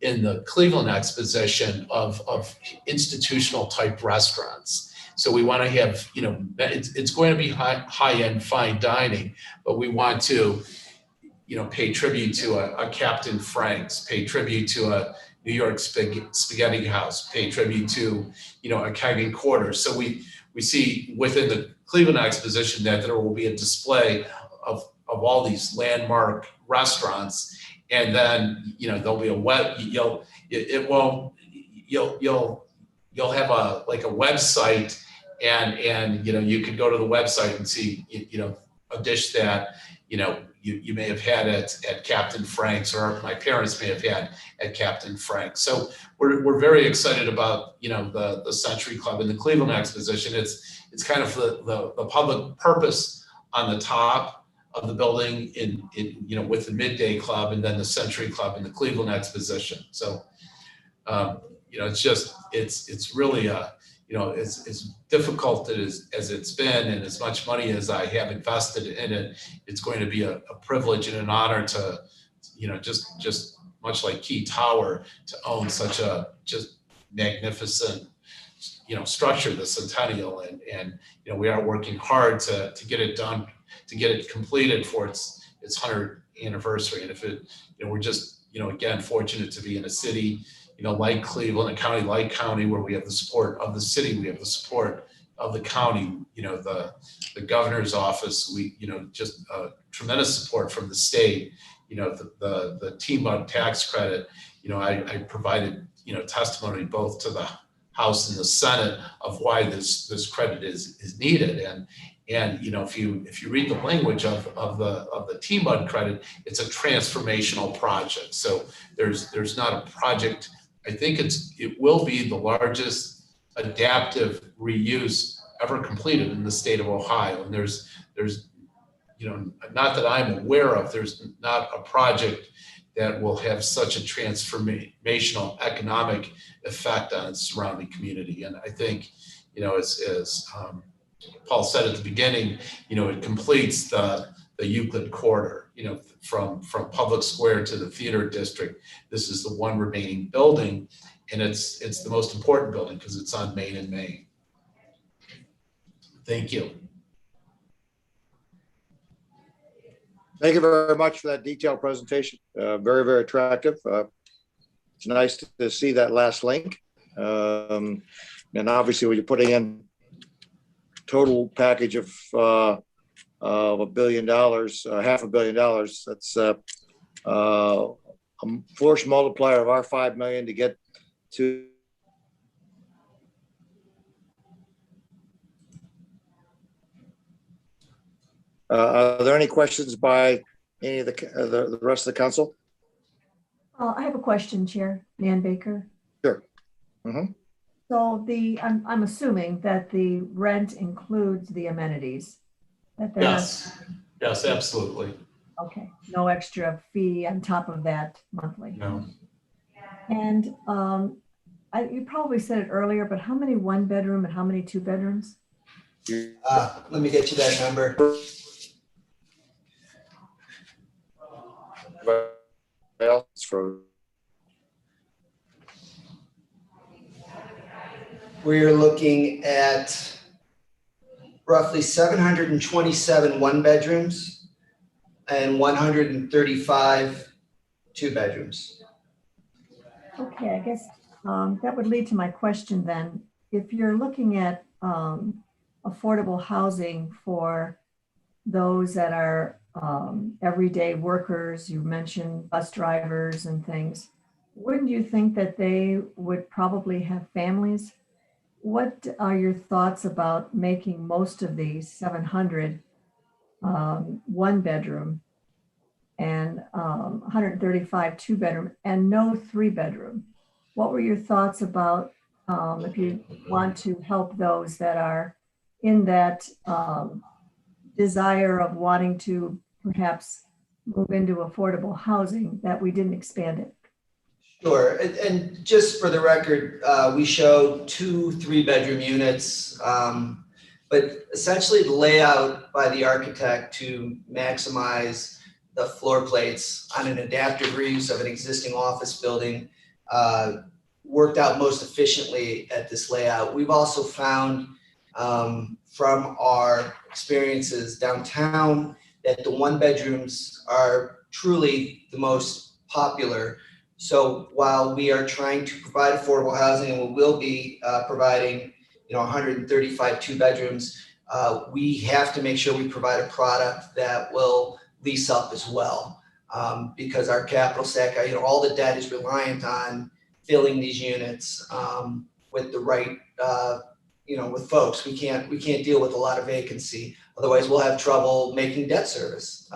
in the Cleveland Exposition of institutional type restaurants. So we want to have, you know, it's going to be high-end fine dining, but we want to, you know, pay tribute to a Captain Frank's, pay tribute to a New York Spaghetti House, pay tribute to, you know, a Keg and Quarters. So we see within the Cleveland Exposition that there will be a display of all these landmark restaurants, and then, you know, there'll be you'll have a website, and you know, you can go to the website and see, you know, a dish that, you know, you may have had at Captain Frank's, or my parents may have had at Captain Frank's. So we're very excited about, you know, the Century Club and the Cleveland Exposition. it's kind of the public purpose on the top of the building in with the Midday Club and then the Century Club and the Cleveland Exposition. So, it's really as difficult as it's been, and as much money as I have invested in it, it's going to be a privilege and an honor to, just much like Key Tower, to own such a just magnificent, structure, the Centennial, and we are working hard to get it done, to get it completed for its 100th anniversary. And if we're just, again, fortunate to be in a city, like Cleveland, a county like County, where we have the support of the city, we have the support of the county, the governor's office, we, just tremendous support from the state, the T-MUD tax credit. I provided, testimony both to the House and the Senate of why this credit is needed. And if you read the language of the T-MUD credit, it's a transformational project. So there's not a project. I think it will be the largest adaptive reuse ever completed in the state of Ohio. And there's not that I'm aware of, there's not a project that will have such a transformational economic effect on its surrounding community. And I think, as Paul said at the beginning, it completes the Euclid corridor, from Public Square to the Theater District. This is the one remaining building, and it's the most important building because it's on Main and Main. Thank you. Thank you very much for that detailed presentation. Very, very attractive. It's nice to see that last link. And obviously, when you're putting in total package of $1 billion, $500 million, that's a force multiplier of our 5 million to get to. Are there any questions by any of the rest of the council? I have a question, Chair. Nan Baker. Sure. Mm-hmm. So I'm assuming that the rent includes the amenities. Yes, absolutely. Okay, no extra fee on top of that monthly. No. And you probably said it earlier, but how many 1-bedroom and how many 2-bedrooms? Let me get you that number. We're looking at roughly 727 1-bedrooms and 135 2-bedrooms. Okay, I guess that would lead to my question then. If you're looking at affordable housing for those that are everyday workers, you mentioned bus drivers and things, wouldn't you think that they would probably have families? What are your thoughts about making most of these 700 1-bedroom and 135 2-bedroom and no 3-bedroom? What were your thoughts about if you want to help those that are in that desire of wanting to perhaps move into affordable housing, that we didn't expand it? Sure, and just for the record, we show 2 3-bedroom units, but essentially the layout by the architect to maximize the floor plates on an adaptive reuse of an existing office building worked out most efficiently at this layout. We've also found from our experiences downtown that the 1-bedrooms are truly the most popular. So while we are trying to provide affordable housing and we will be providing 135 2-bedrooms, we have to make sure we provide a product that will lease up as well, because our capital stack, all the debt is reliant on filling these units with the right, with folks. We can't deal with a lot of vacancy. Otherwise, we'll have trouble making debt service.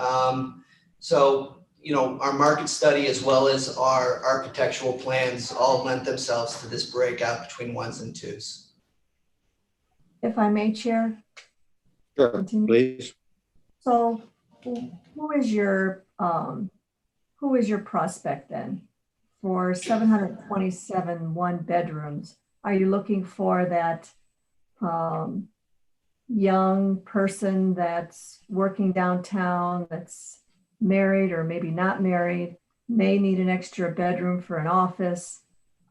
So, our market study as well as our architectural plans all lent themselves to this breakout between 1s and 2s. If I may, Chair. Sure, Continue. please. So who is your prospect then for 727 one bedrooms? Are you looking for that young person that's working downtown, that's married or maybe not married, may need an extra bedroom for an office?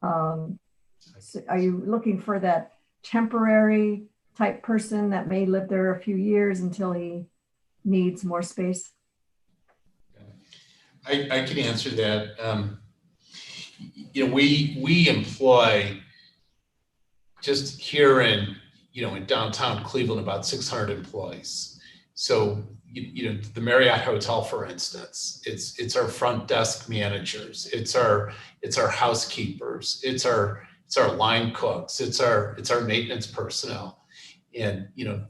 So are you looking for that temporary type person that may live there a few years until he needs more space? I can answer that. You know, we employ just here in, you know, in downtown Cleveland, about 600 employees. So, you know, the Marriott Hotel, for instance, it's our front desk managers, it's our housekeepers, it's our line cooks, it's our maintenance personnel. And, you know,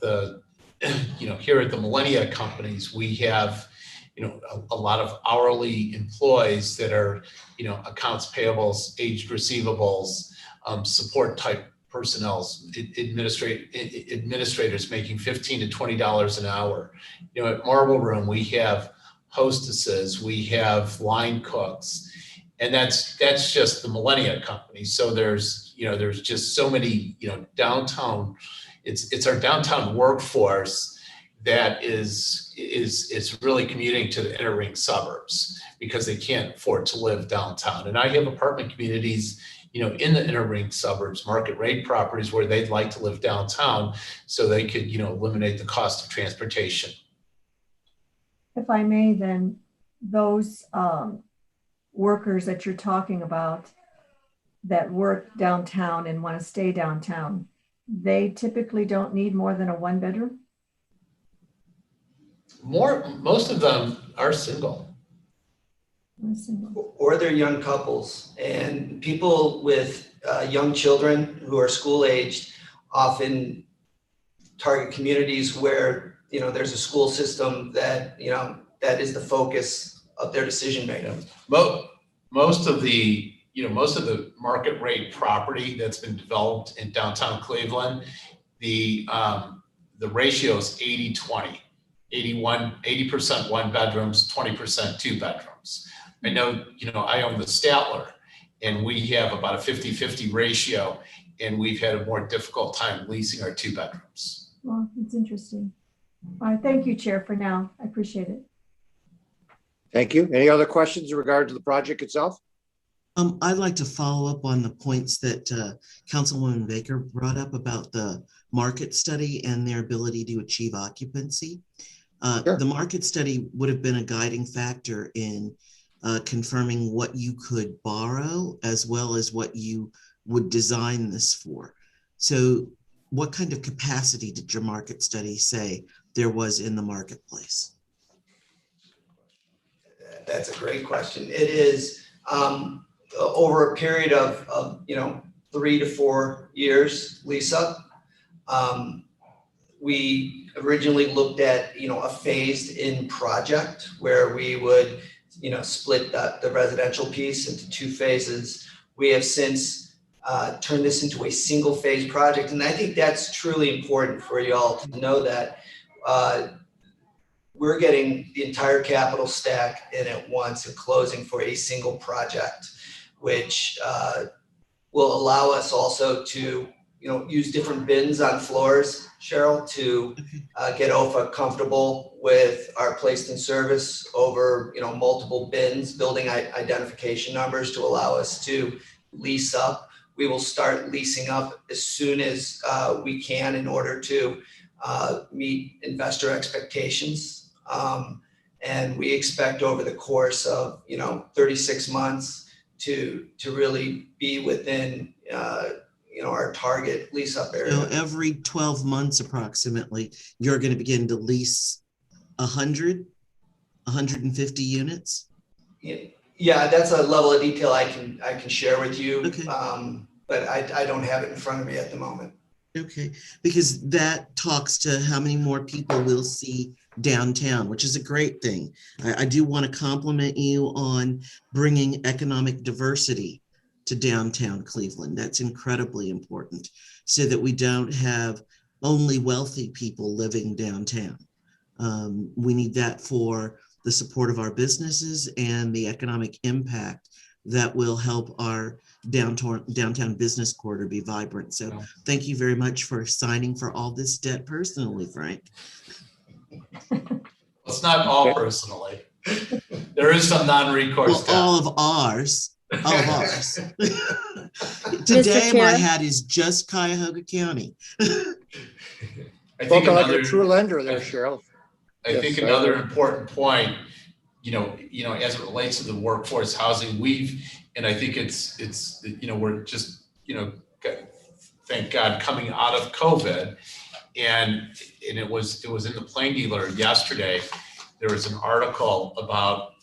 here at the Millennium Companies, we have, you know, a lot of hourly employees that are, you know, accounts payables, aged receivables, support type personnel, administrators making $15 to $20 an hour. You know, at Marble Room, we have hostesses, we have line cooks, and that's just the Millennium Company. So there's just so many, you know, downtown. It's our downtown workforce that is really commuting to the inner ring suburbs because they can't afford to live downtown. And I have apartment communities, you know, in the inner ring suburbs, market rate properties where they'd like to live downtown so they could, you know, eliminate the cost of transportation. If I may, then those workers that you're talking about that work downtown and want to stay downtown, they typically don't need more than a one bedroom? Most of them are single. Or they're young couples, and people with young children who are school aged often target communities where, you know, there's a school system that, you know, that is the focus of their decision making. Most of the market rate property that's been developed in downtown Cleveland, the ratio is 80-20. 80% one bedrooms, 20% two bedrooms. I know, you know, I own the Statler, and we have about a 50-50 ratio, and we've had a more difficult time leasing our two bedrooms. Well, it's interesting. All right, thank you, Chair, for now. I appreciate it. Thank you. Any other questions in regard to the project itself? I'd like to follow up on the points that Councilwoman Baker brought up about the market study and their ability to achieve occupancy. Sure. The market study would have been a guiding factor in confirming what you could borrow as well as what you would design this for. So what kind of capacity did your market study say there was in the marketplace? That's a great question. It is over a period of you know, 3 to 4 years lease up. We originally looked at, you know, a phased in project where we would, you know, split the residential piece into 2 phases. We have since turned this into a single phase project. And I think that's truly important for y'all to know that we're getting the entire capital stack in at once and closing for a single project, which will allow us also to, you know, use different bins on floors, Cheryl, to get OFA comfortable with our placed in service over, you know, multiple bins, building identification numbers to allow us to lease up. We will start leasing up as soon as we can in order to meet investor expectations. And we expect over the course of, you know, 36 months to really be within, you know, our target lease up area. So every 12 months approximately, you're going to begin to lease 100, 150 units? Yeah, that's a level of detail I can share with you. Okay. But I don't have it in front of me at the moment. Okay, because that talks to how many more people we'll see downtown, which is a great thing. I do want to compliment you on bringing economic diversity to downtown Cleveland. That's incredibly important so that we don't have only wealthy people living downtown. We need that for the support of our businesses and the economic impact that will help our downtown business quarter be vibrant. So thank you very much for signing for all this debt personally, Frank. It's not all personally. There is some non-recourse debt. All of ours. All of ours. Today, my hat is just Cuyahoga County. I think Spoken like a true lender there, Cheryl. I think another important point, you know, as it relates to the workforce housing, and I think it's, we're just, thank God, coming out of COVID, and it was in the Plain Dealer yesterday. There was an article about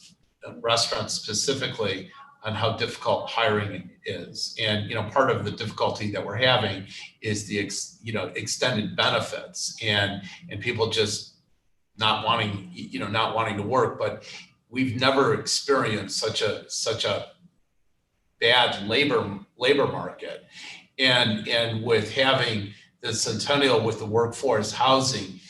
restaurants specifically on how difficult hiring is, and part of the difficulty that we're having is the extended benefits and people just not wanting to work. But we've never experienced such a bad labor market, and with having the Centennial with the workforce housing,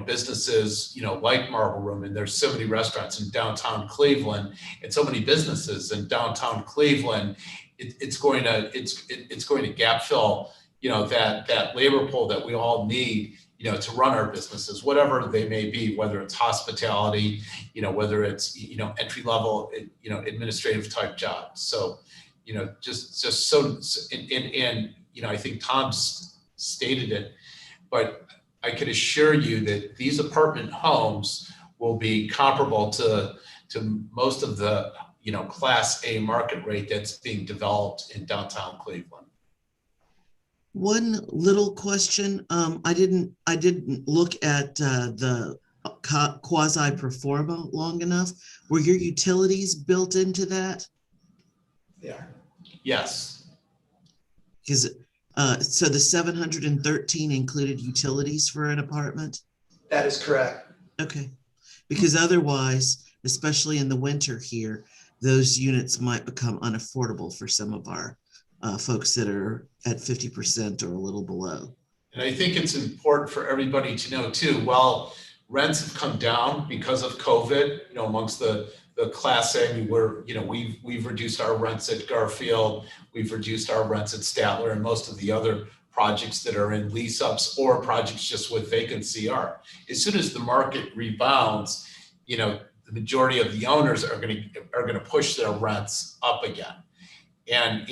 businesses, like Marble Room, and there's so many restaurants in downtown Cleveland and so many businesses in downtown Cleveland, it's going to gap fill, that labor pool that we all need, to run our businesses, whatever they may be, whether it's hospitality, whether it's, entry level, administrative type jobs. So, just so, and I think Tom's stated it, but I could assure you that these apartment homes will be comparable to most of the, Class A market rate that's being developed in downtown Cleveland. One little question. I didn't look at the quasi pro forma long enough. Were your utilities built into that? Yeah. Yes. Because so the 713 included utilities for an apartment? That is correct. Okay. Because otherwise, especially in the winter here, those units might become unaffordable for some of our folks that are at 50% or a little below. And I think it's important for everybody to know too, while rents have come down because of COVID, amongst the Class A, we've reduced our rents at Garfield, we've reduced our rents at Statler, and most of the other projects that are in lease ups or projects just with vacancy are. As soon as the market rebounds, the majority of the owners are going to push their rents up again. And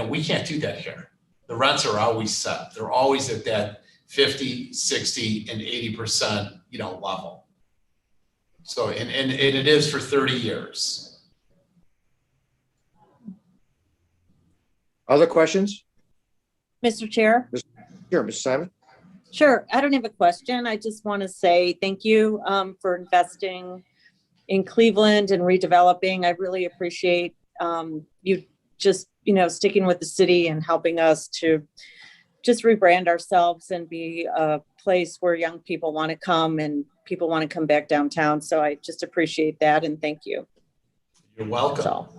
we can't do that here. The rents are always set. They're always at that 50, 60, and 80%, level. So, and it is for 30 years. Other questions? Mr. Chair? Sure, Mrs. Simon. Sure. I don't have a question. I just want to say thank you for investing in Cleveland and redeveloping. I really appreciate you just, sticking with the city and helping us to just rebrand ourselves and be a place where young people want to come and people want to come back downtown. So I just appreciate that and thank you. You're welcome. So.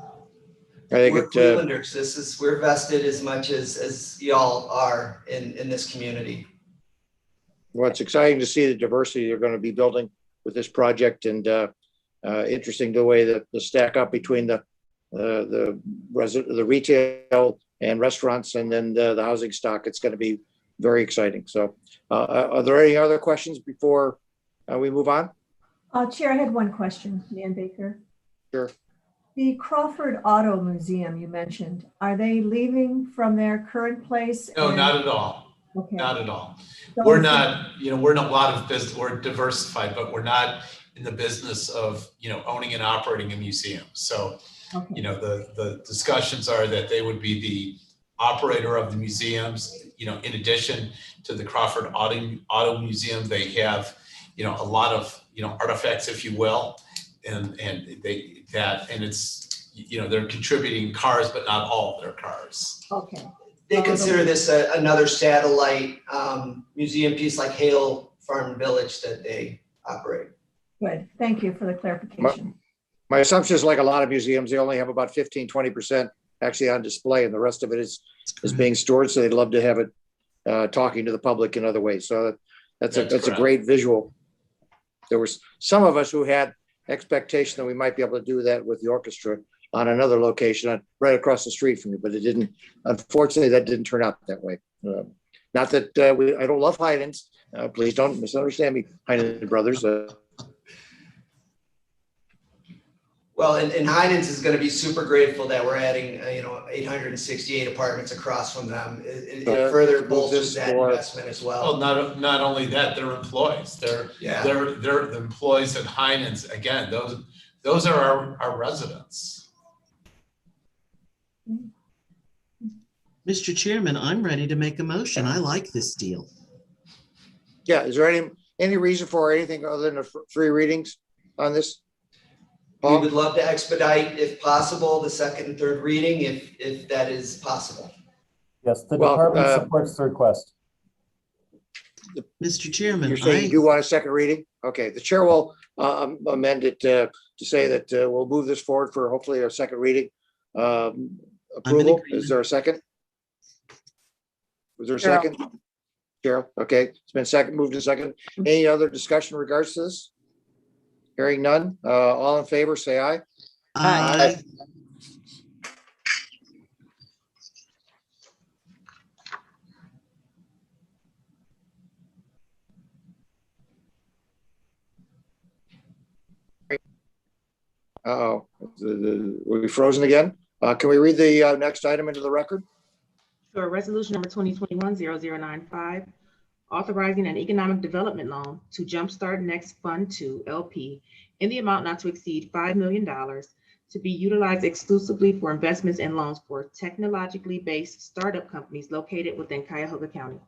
I think We're Clevelanders. We're vested as much as y'all are in this community. Well, it's exciting to see the diversity you're going to be building with this project, and interesting the way that the stack up between the retail and restaurants, and then the housing stock. It's going to be very exciting. So, are there any other questions before we move on? Chair, I had one question, Nan Baker. Sure. The Crawford Auto Museum you mentioned, are they leaving from their current place? No, not at all. Okay. Not at all. So We're not, we're in a lot of business, we're diversified, but we're not in the business of, owning and operating a museum. So, okay. the discussions are that they would be the operator of the museums, in addition to the Crawford Auto Museum, they have, a lot of, artifacts, if you will, and it's, they're contributing cars, but not all of their cars. Okay. They consider this another satellite museum piece like Hale Farm Village that they operate. Good. Thank you for the clarification. My assumption is, like a lot of museums, they only have about 15, 20% actually on display, and the rest of it is being stored. So they'd love to have it talking to the public in other ways. So that's a correct. great visual. There was some of us who had expectation that we might be able to do that with the orchestra on another location right across the street from you, but it didn't. Unfortunately, that didn't turn out that way. Not that I don't love Heinens. Please don't misunderstand me, Heinen brothers. Well, and Heinens is going to be super grateful that we're adding, 868 apartments across from them. It further bolsters that investment as well. Well, not only that, they're employees. They're the employees at Heinens. Again, those are our residents. Mr. Chairman, I'm ready to make a motion. I like this deal. Yeah, is there any reason for anything other than the 3 readings on this? We would love to expedite, if possible, the second and third reading, if that is possible. Yes, the department supports the request. Mr. Chairman, You're saying you do want a second reading? Okay, the chair will amend it to say that we'll move this forward for hopefully a second reading approval. Is there a second? Was there a second? Cheryl, okay, it's been moved to second. Any other discussion in regards to this? Hearing none, all in favor, say aye. Aye. Uh-oh, were we frozen again? Can we read the next item into the record? For resolution number 2021-0095, authorizing an economic development loan to Jumpstart Next Fund 2 LP in the amount not to exceed $5 million to be utilized exclusively for investments and loans for technologically based startup companies located within Cuyahoga County.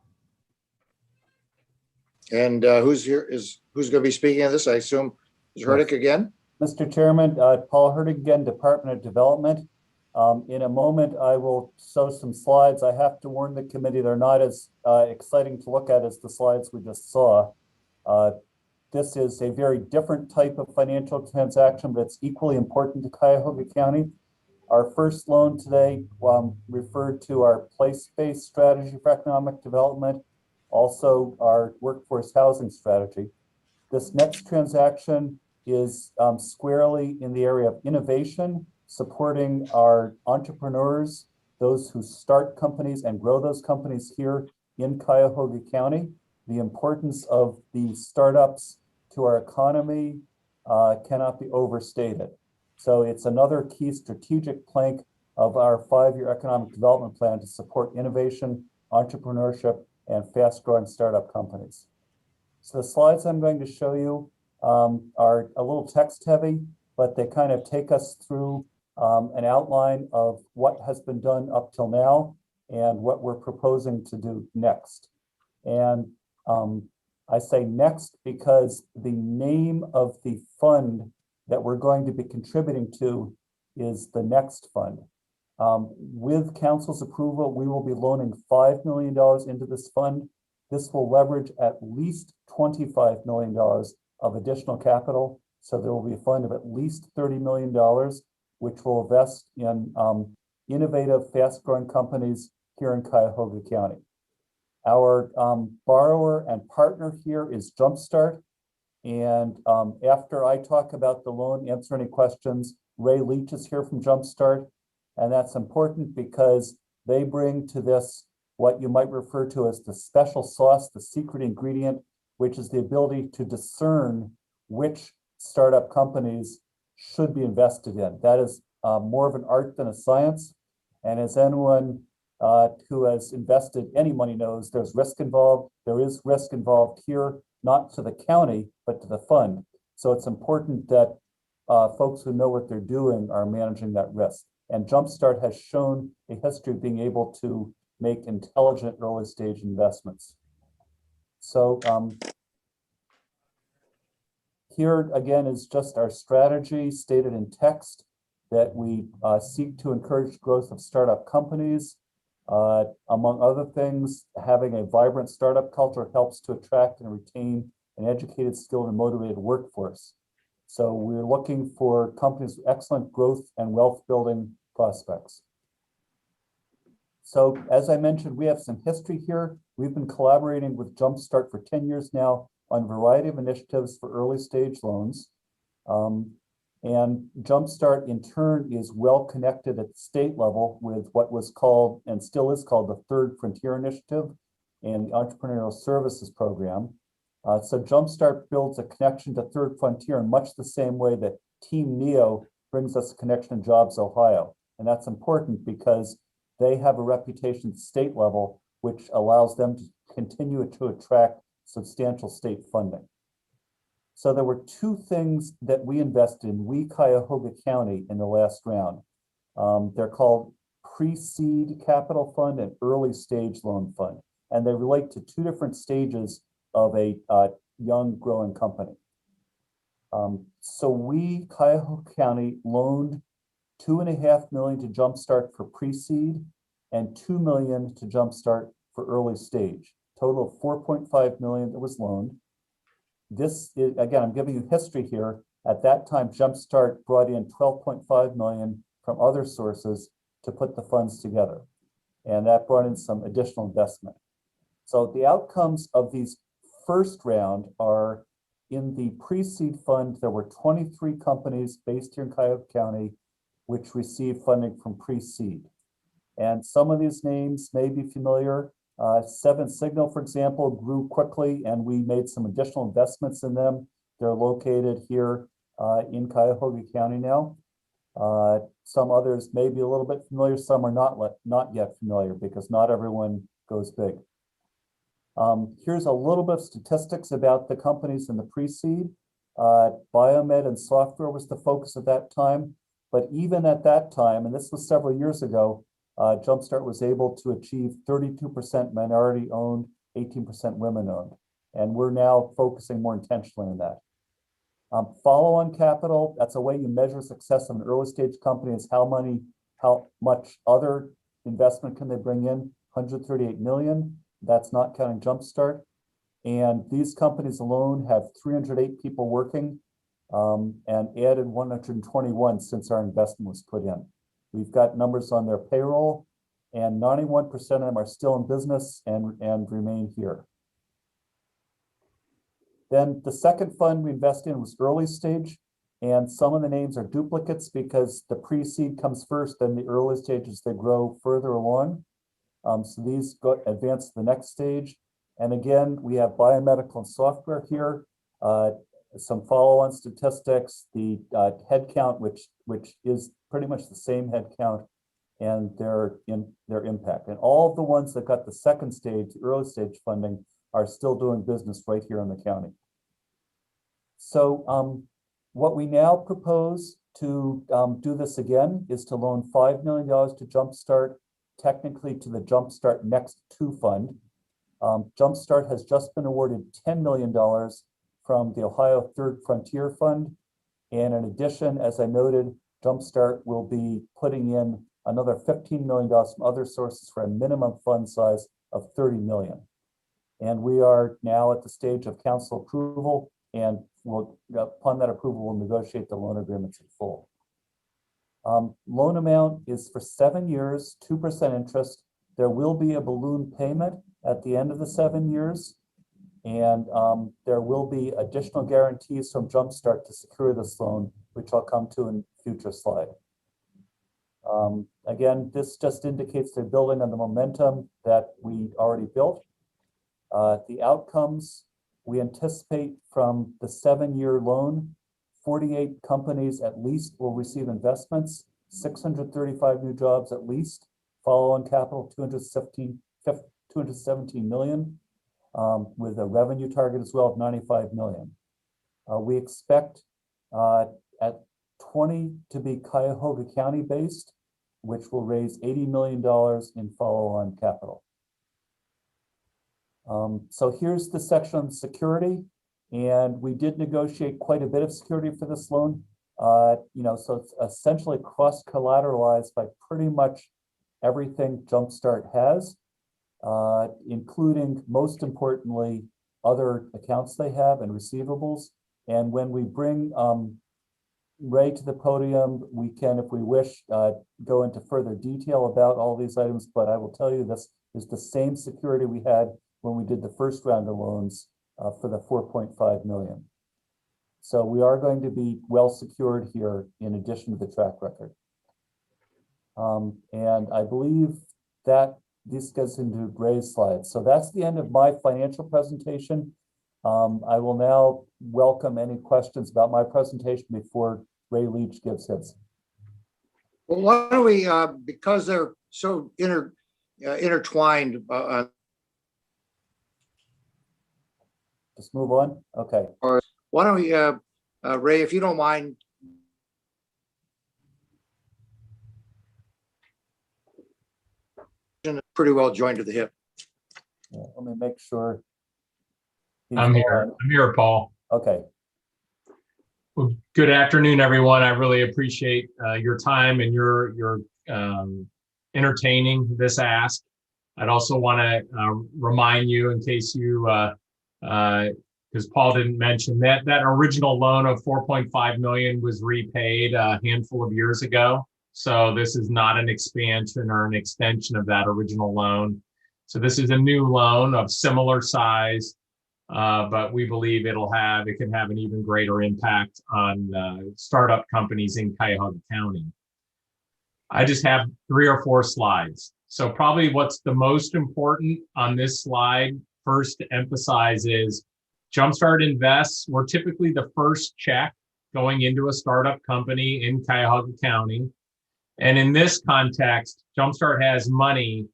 And who's going to be speaking of this? I assume is Hurdick again? Mr. Chairman, Paul Hurdick again, Department of Development. In a moment, I will show some slides. I have to warn the committee, they're not as exciting to look at as the slides we just saw. This is a very different type of financial transaction, but it's equally important to Cuyahoga County. Our first loan today referred to our place-based strategy for economic development, also our workforce housing strategy. This next transaction is squarely in the area of innovation, supporting our entrepreneurs, those who start companies and grow those companies here in Cuyahoga County. The importance of the startups to our economy cannot be overstated. So it's another key strategic plank of our 5-year economic development plan to support innovation, entrepreneurship, and fast-growing startup companies. So the slides I'm going to show you are a little text heavy, but they kind of take us through an outline of what has been done up till now and what we're proposing to do next. And I say next because the name of the fund that we're going to be contributing to is the Next Fund. With council's approval, we will be loaning $5 million into this fund. This will leverage at least $25 million of additional capital. So there will be a fund of at least $30 million, which will invest in innovative, fast-growing companies here in Cuyahoga County. Our borrower and partner here is Jumpstart. And after I talk about the loan, answer any questions, Ray Leach is here from Jumpstart. And that's important because they bring to this what you might refer to as the special sauce, the secret ingredient, which is the ability to discern which startup companies should be invested in. That is more of an art than a science. And as anyone who has invested any money knows, there's risk involved. There is risk involved here, not to the county, but to the fund. So it's important that folks who know what they're doing are managing that risk. And Jumpstart has shown a history of being able to make intelligent early stage investments. So here again is just our strategy stated in text that we seek to encourage growth of startup companies. Among other things, having a vibrant startup culture helps to attract and retain an educated, skilled, and motivated workforce. So we're looking for companies with excellent growth and wealth building prospects. So as I mentioned, we have some history here. We've been collaborating with Jumpstart for 10 years now on a variety of initiatives for early stage loans. And Jumpstart in turn is well connected at the state level with what was called and still is called the Third Frontier Initiative and the Entrepreneurial Services Program. So Jumpstart builds a connection to Third Frontier in much the same way that Team NEO brings us a connection to Jobs Ohio. And that's important because they have a reputation at the state level, which allows them to continue to attract substantial state funding. So there were two things that we invested in, we Cuyahoga County, in the last round. They're called Pre-Seed Capital Fund and Early Stage Loan Fund. And they relate to two different stages of a young growing company. So we, Cuyahoga County, loaned $2.5 million to Jumpstart for pre-seed and $2 million to Jumpstart for early stage. Total of $4.5 million that was loaned. This is, again, I'm giving you history here. At that time, Jumpstart brought in $12.5 million from other sources to put the funds together. And that brought in some additional investment. So the outcomes of these first round are in the pre-seed fund, there were 23 companies based here in Cuyahoga County which received funding from pre-seed. And some of these names may be familiar. Seven Signal, for example, grew quickly and we made some additional investments in them. They're located here in Cuyahoga County now. Some others may be a little bit familiar, some are not yet familiar because not everyone goes big. Here's a little bit of statistics about the companies in the pre-seed. Biomed and software was the focus at that time. But even at that time, and this was several years ago, Jumpstart was able to achieve 32% minority owned, 18% women owned. And we're now focusing more intentionally on that. Follow-on capital, that's a way you measure success of an early stage company, is how much other investment can they bring in, 138 million. That's not counting Jumpstart. And these companies alone have 308 people working and added 121 since our investment was put in. We've got numbers on their payroll and 91% of them are still in business and remain here. Then the second fund we invested in was early stage. And some of the names are duplicates because the pre-seed comes first, then the early stages, they grow further along. So these advance to the next stage. And again, we have biomedical and software here. Some follow-on statistics, the head count, which is pretty much the same head count, and their impact. And all of the ones that got the second stage, the early stage funding, are still doing business right here in the county. So what we now propose to do this again is to loan $5 million to Jumpstart, technically to the Jumpstart Next 2 fund. Jumpstart has just been awarded $10 million from the Ohio Third Frontier Fund. And in addition, as I noted, Jumpstart will be putting in another $15 million from other sources for a minimum fund size of $30 million. And we are now at the stage of council approval, and upon that approval, we'll negotiate the loan agreements in full. Loan amount is for 7 years, 2% interest. There will be a balloon payment at the end of the 7 years. And there will be additional guarantees from Jumpstart to secure this loan, which I'll come to in a future slide. Again, this just indicates they're building on the momentum that we already built. The outcomes we anticipate from the 7-year loan, 48 companies at least will receive investments, 635 new jobs at least, follow-on capital 217 million, with a revenue target as well of 95 million. We expect at 20 to be Cuyahoga County based, which will raise $80 million in follow-on capital. So here's the section on security, and we did negotiate quite a bit of security for this loan. So it's essentially cross-collateralized by pretty much everything Jumpstart has, including, most importantly, other accounts they have and receivables. And when we bring Ray to the podium, we can, if we wish, go into further detail about all these items, but I will tell you this is the same security we had when we did the first round of loans for the 4.5 million. So we are going to be well secured here in addition to the track record. And I believe that this gets into Ray's slides. So that's the end of my financial presentation. I will now welcome any questions about my presentation before Ray Leach gives his. Well, why don't we, because they're so intertwined, Just move on. Okay. why don't we, Ray, if you don't mind, pretty well joined to the hip. Yeah, let me make sure. he's I'm here. on. I'm here, Paul. Okay. Well, good afternoon, everyone. I really appreciate your time and your entertaining this ask. I'd also want to remind you, in case you, because Paul didn't mention that original loan of 4.5 million was repaid a handful of years ago. So this is not an expansion or an extension of that original loan. So this is a new loan of similar size, but we believe it can have an even greater impact on startup companies in Cuyahoga County. I just have 3 or 4 slides. So probably what's the most important on this slide, first to emphasize, is Jumpstart invests. We're typically the first check going into a startup company in Cuyahoga County. And in this context, Jumpstart has money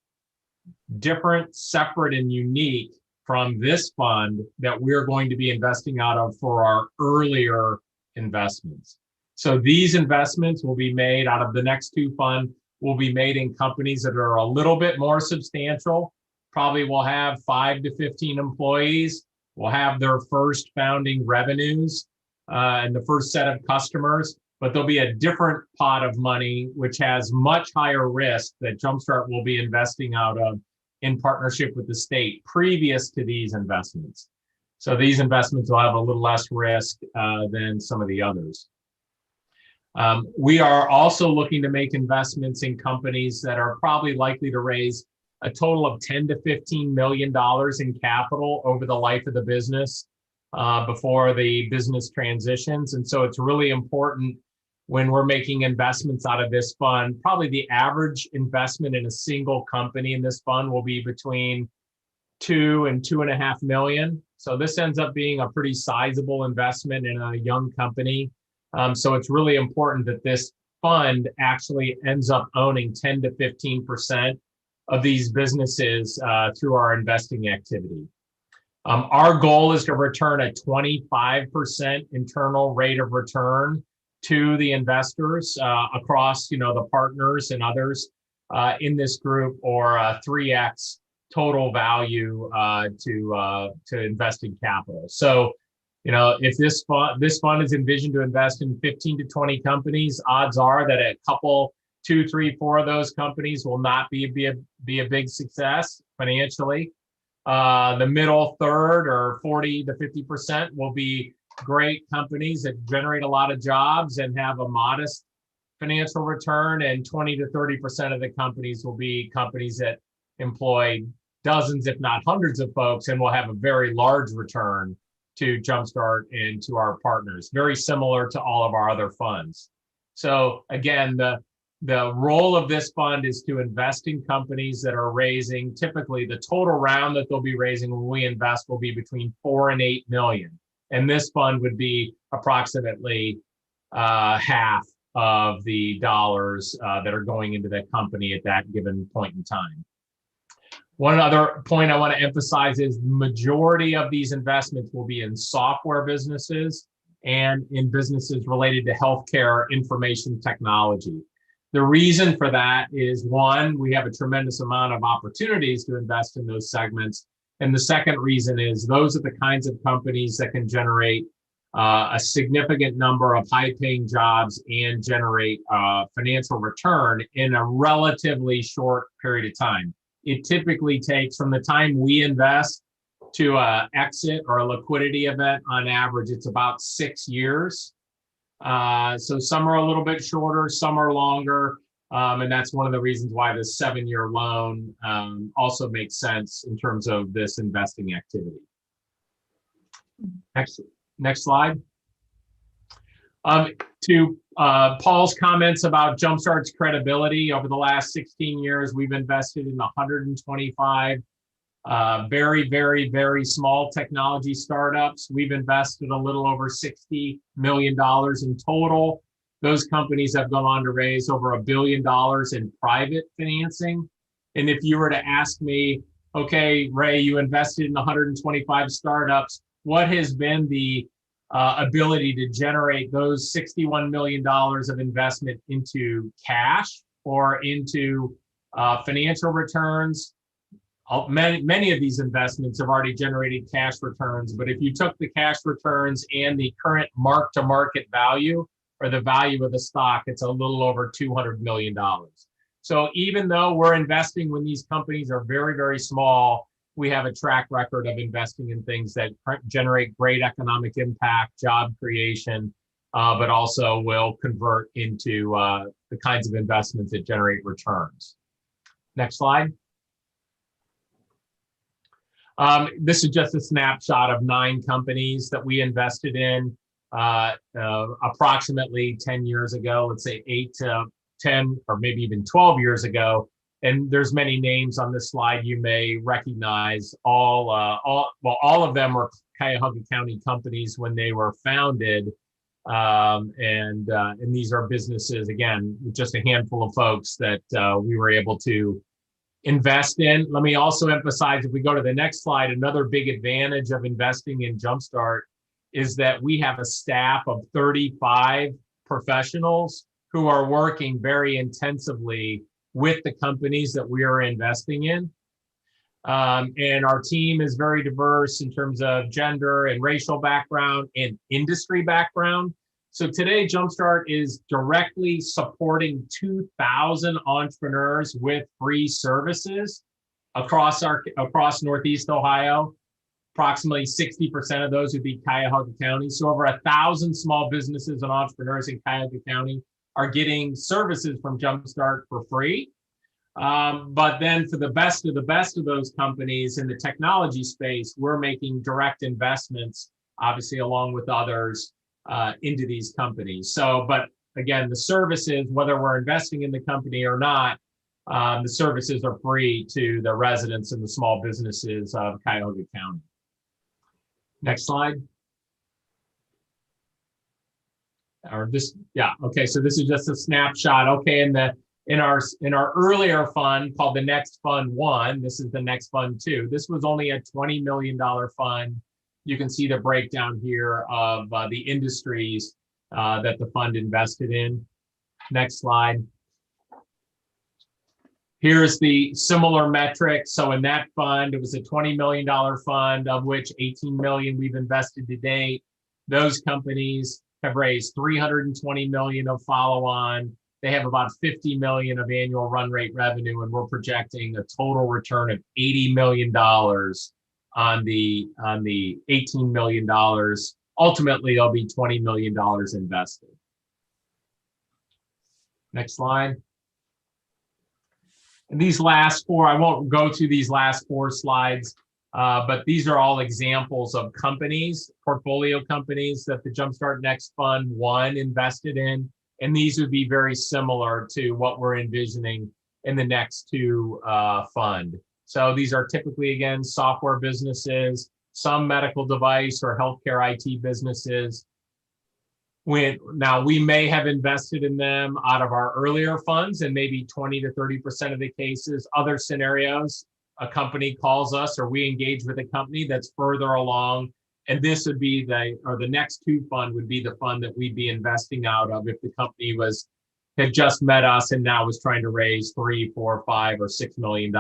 different, separate, and unique from this fund that we're going to be investing out of for our earlier investments. So these investments will be made out of the next 2 funds, will be made in companies that are a little bit more substantial. Probably will have 5 to 15 employees, will have their first founding revenues and the first set of customers. But there'll be a different pot of money, which has much higher risk, that Jumpstart will be investing out of in partnership with the state previous to these investments. So these investments will have a little less risk than some of the others. We are also looking to make investments in companies that are probably likely to raise a total of $10 to $15 million in capital over the life of the business before the business transitions. And so it's really important when we're making investments out of this fund. Probably the average investment in a single company in this fund will be between 2 and 2.5 million. So this ends up being a pretty sizable investment in a young company. So it's really important that this fund actually ends up owning 10 to 15% of these businesses through our investing activity. Our goal is to return a 25% internal rate of return to the investors across, the partners and others in this group, or 3x total value to invested capital. So, if this fund is envisioned to invest in 15 to 20 companies, odds are that a couple, 2, 3, 4 of those companies will not be a big success financially. The middle third, or 40 to 50%, will be great companies that generate a lot of jobs and have a modest financial return, and 20 to 30% of the companies will be companies that employ dozens, if not hundreds of folks, and will have a very large return to Jumpstart and to our partners, very similar to all of our other funds. So again, the role of this fund is to invest in companies that are raising, typically the total round that they'll be raising when we invest will be between 4 and 8 million. And this fund would be approximately half of the dollars that are going into that company at that given point in time. One other point I want to emphasize is the majority of these investments will be in software businesses and in businesses related to healthcare information technology. The reason for that is, one, we have a tremendous amount of opportunities to invest in those segments. And the second reason is those are the kinds of companies that can generate a significant number of high-paying jobs and generate financial return in a relatively short period of time. It typically takes, from the time we invest to exit or a liquidity event, on average, it's about 6 years. So some are a little bit shorter, some are longer. And that's one of the reasons why the 7-year loan also makes sense in terms of this investing activity. Next slide. To Paul's comments about Jumpstart's credibility, over the last 16 years, we've invested in 125 very, very, very small technology startups. We've invested a little over $60 million in total. Those companies have gone on to raise over $1 billion in private financing. And if you were to ask me, okay, Ray, you invested in 125 startups, what has been the ability to generate those $61 million of investment into cash or into financial returns? Many of these investments have already generated cash returns, but if you took the cash returns and the current mark-to-market value or the value of the stock, it's a little over $200 million. So even though we're investing when these companies are very, very small, we have a track record of investing in things that generate great economic impact, job creation, but also will convert into the kinds of investments that generate returns. Next slide. This is just a snapshot of 9 companies that we invested in approximately 10 years ago, let's say 8 to 10 or maybe even 12 years ago. And there's many names on this slide you may recognize. All of them were Cuyahoga County companies when they were founded. And these are businesses, again, with just a handful of folks that we were able to invest in. Let me also emphasize, if we go to the next slide, another big advantage of investing in Jumpstart is that we have a staff of 35 professionals who are working very intensively with the companies that we are investing in. And our team is very diverse in terms of gender and racial background and industry background. So today, Jumpstart is directly supporting 2,000 entrepreneurs with free services across Northeast Ohio. Approximately 60% of those would be Cuyahoga County. So over 1,000 small businesses and entrepreneurs in Cuyahoga County are getting services from Jumpstart for free. But then for the best of those companies in the technology space, we're making direct investments, obviously along with others, into these companies. So, but again, the services, whether we're investing in the company or not, the services are free to the residents and the small businesses of Cuyahoga County. Next slide. Or this, yeah, okay, so this is just a snapshot. Okay, in our earlier fund called the Next Fund 1, this is the Next Fund 2. This was only a $20 million fund. You can see the breakdown here of the industries that the fund invested in. Next slide. Here's the similar metric. So in that fund, it was a $20 million fund, of which 18 million we've invested to date. Those companies have raised 320 million of follow-on. They have about 50 million of annual run rate revenue, and we're projecting a total return of $80 million on the $18 million. Ultimately, there'll be $20 million invested. Next slide. And these last 4, I won't go to these last 4 slides, but these are all examples of companies, portfolio companies that the Jumpstart Next Fund 1 invested in. And these would be very similar to what we're envisioning in the next 2 fund. So these are typically, again, software businesses, some medical device or healthcare IT businesses. Now, we may have invested in them out of our earlier funds in maybe 20 to 30% of the cases. Other scenarios, a company calls us or we engage with a company that's further along. And this would be the next 2 fund would be the fund that we'd be investing out of if the company had just met us and now was trying to raise $3, $4, $5, or $6 million.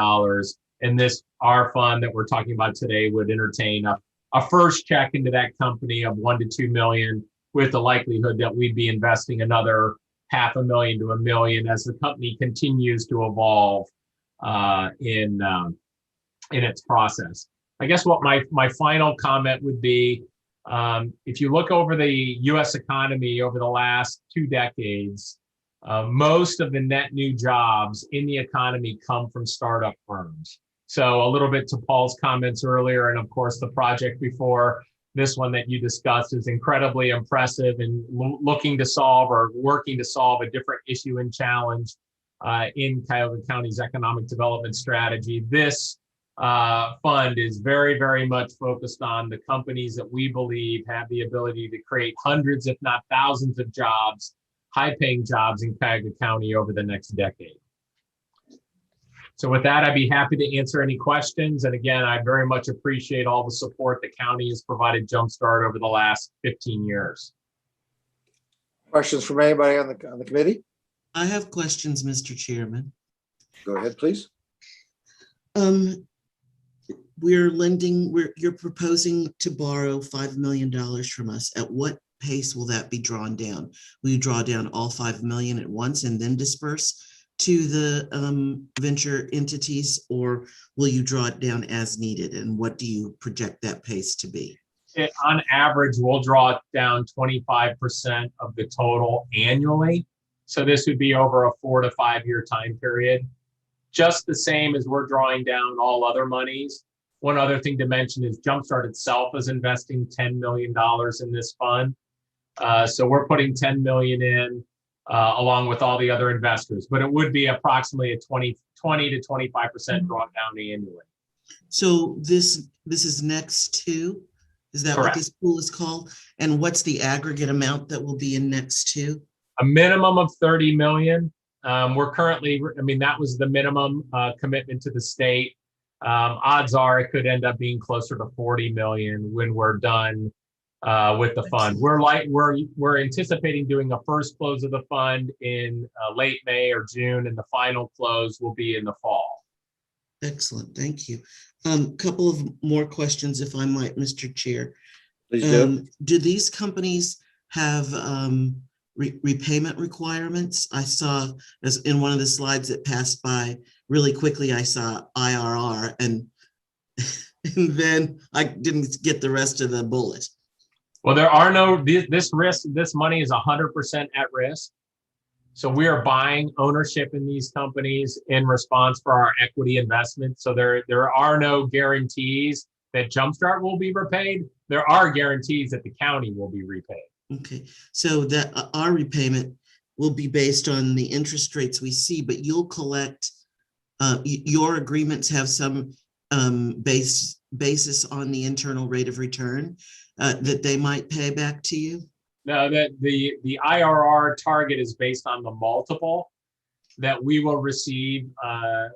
And our fund that we're talking about today would entertain a first check into that company of 1 to 2 million, with the likelihood that we'd be investing another $500,000 to $1 million as the company continues to evolve in its process. I guess what my final comment would be, if you look over the U.S. economy over the last 2 decades, most of the net new jobs in the economy come from startup firms. So a little bit to Paul's comments earlier, and of course the project before this one that you discussed is incredibly impressive and looking to solve or working to solve a different issue and challenge in Cuyahoga County's economic development strategy. This fund is very, very much focused on the companies that we believe have the ability to create hundreds, if not thousands of jobs, high-paying jobs in Cuyahoga County over the next decade. So with that, I'd be happy to answer any questions. And again, I very much appreciate all the support the county has provided Jumpstart over the last 15 years. Questions from anybody on the committee? I have questions, Mr. Chairman. Go ahead, please. You're proposing to borrow $5 million from us. At what pace will that be drawn down? Will you draw down all $5 million at once and then disperse to the venture entities, or will you draw it down as needed? And what do you project that pace to be? On average, we'll draw it down 25% of the total annually. So this would be over a 4 to 5 year time period. Just the same as we're drawing down all other monies. One other thing to mention is Jumpstart itself is investing $10 million in this fund. So we're putting $10 million in along with all the other investors, but it would be approximately a 20 to 25% drawdown annually. So this is next to, is that Correct. what this pool is called? And what's the aggregate amount that will be in next to? A minimum of 30 million. We're currently, that was the minimum commitment to the state. Odds are it could end up being closer to 40 million when we're done with the fund. We're anticipating doing a first close of the fund in late May or June, and the final close will be in the fall. Excellent, thank you. Couple of more questions, if I might, Mr. Chair. Please do. Do these companies have repayment requirements? I saw, as in one of the slides that passed by really quickly, I saw IRR, and then I didn't get the rest of the bullet. Well, there are no, this money is 100% at risk. So we are buying ownership in these companies in response for our equity investment. So there are no guarantees that Jumpstart will be repaid. There are guarantees that the county will be repaid. Okay, so that our repayment will be based on the interest rates we see, but you'll collect, your agreements have some basis on the internal rate of return that they might pay back to you? No, that the IRR target is based on the multiple that we will receive,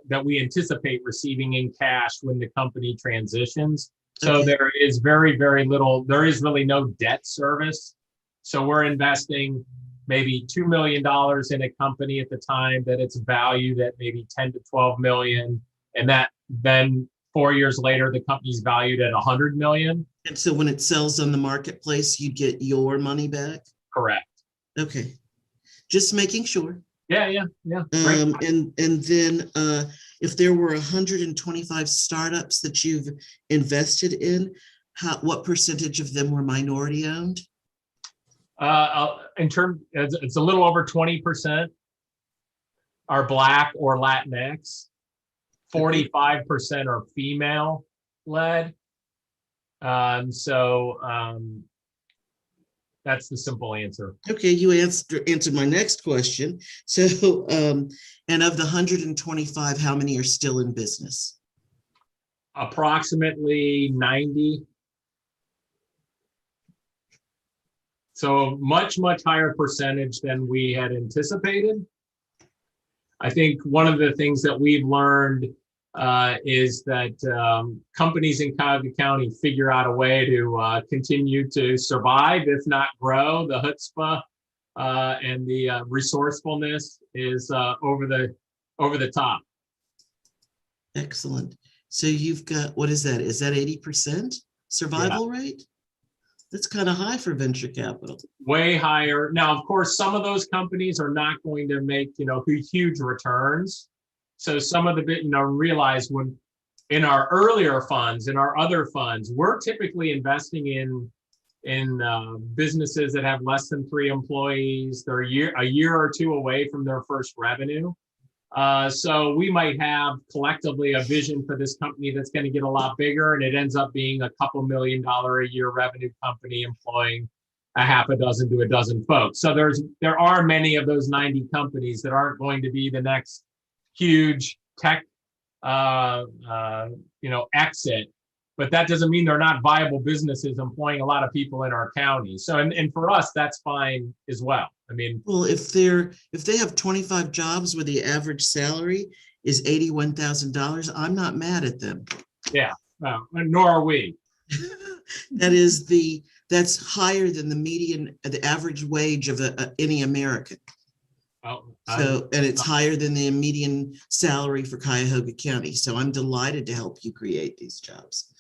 that we anticipate receiving in cash when the company transitions. So Okay. there is very, very little, there is really no debt service. So we're investing maybe $2 million in a company at the time that it's valued at maybe 10 to 12 million. And that then 4 years later, the company's valued at 100 million. And so when it sells on the marketplace, you get your money back? Correct. Okay, just making sure. Yeah. Great. And then if there were 125 startups that you've invested in, what percentage of them were minority owned? It's a little over 20% are Black or Latinx. 45% are female led. That's the simple answer. Okay, you answered my next question. So, and of the 125, how many are still in business? Approximately 90. So much higher percentage than we had anticipated. I think one of the things that we've learned is that companies in Cuyahoga County figure out a way to continue to survive, if not grow. The chutzpah and the resourcefulness is over the top. Excellent. So you've got, what is that? Is that 80% survival rate? That's kind of high for venture capital. Way higher. Now, of course, some of those companies are not going to make, huge returns. So some of the, realize when in our earlier funds, in our other funds, we're typically investing businesses that have less than 3 employees. They're a year or two away from their first revenue. So we might have collectively a vision for this company that's going to get a lot bigger, and it ends up being a couple $1 million a year revenue company employing a half a dozen to a dozen folks. So there are many of those 90 companies that aren't going to be the next huge tech exit, but that doesn't mean they're not viable businesses employing a lot of people in our county. So and for us, that's fine as well. I mean, well, if they have 25 jobs where the average salary is $81,000, I'm not mad at them. yeah, nor are we. That's higher than the median, the average wage of any American. And it's higher than the median salary for Cuyahoga County. So I'm delighted to help you create these jobs.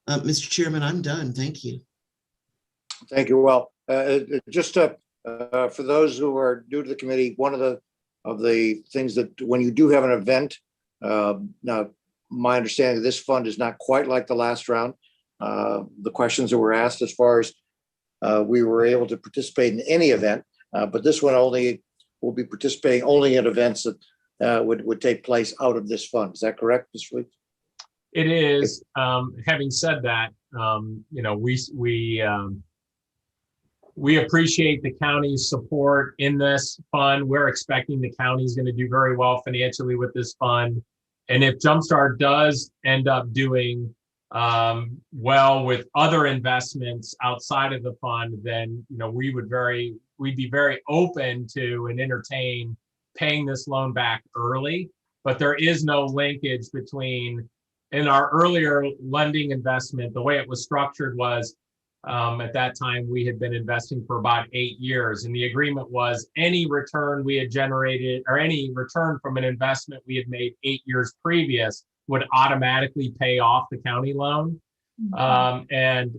Mr. Chairman, I'm done. Thank you. Thank you. Well, just for those who are new to the committee, one of the things that when you do have an event, now my understanding of this fund is not quite like the last round. The questions that were asked as far as we were able to participate in any event, but this one will be participating only in events that would take place out of this fund. Is that correct, Mr. Lee? It is. Having said that, we appreciate the county's support in this fund. We're expecting the county is going to do very well financially with this fund. And if Jumpstart does end up doing well with other investments outside of the fund, then we'd be very open to and entertain paying this loan back early. But there is no linkage between, in our earlier lending investment, the way it was structured was at that time we had been investing for about 8 years, and the agreement was any return we had generated or any return from an investment we had made 8 years previous would automatically pay off the county loan. And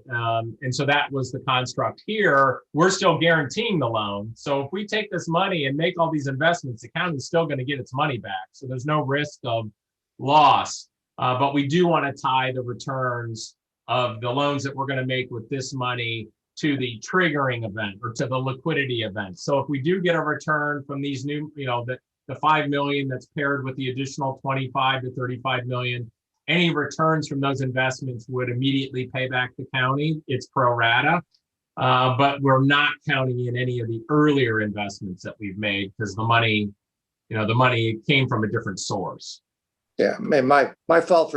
so that was the construct here. We're still guaranteeing the loan. So if we take this money and make all these investments, the county's still going to get its money back. So there's no risk of loss. But we do want to tie the returns of the loans that we're going to make with this money to the triggering event or to the liquidity event. So if we do get a return from these new, the 5 million that's paired with the additional 25 to 35 million, any returns from those investments would immediately pay back the county. It's pro rata, but we're not counting in any of the earlier investments that we've made because the money came from a different source. Yeah, my fault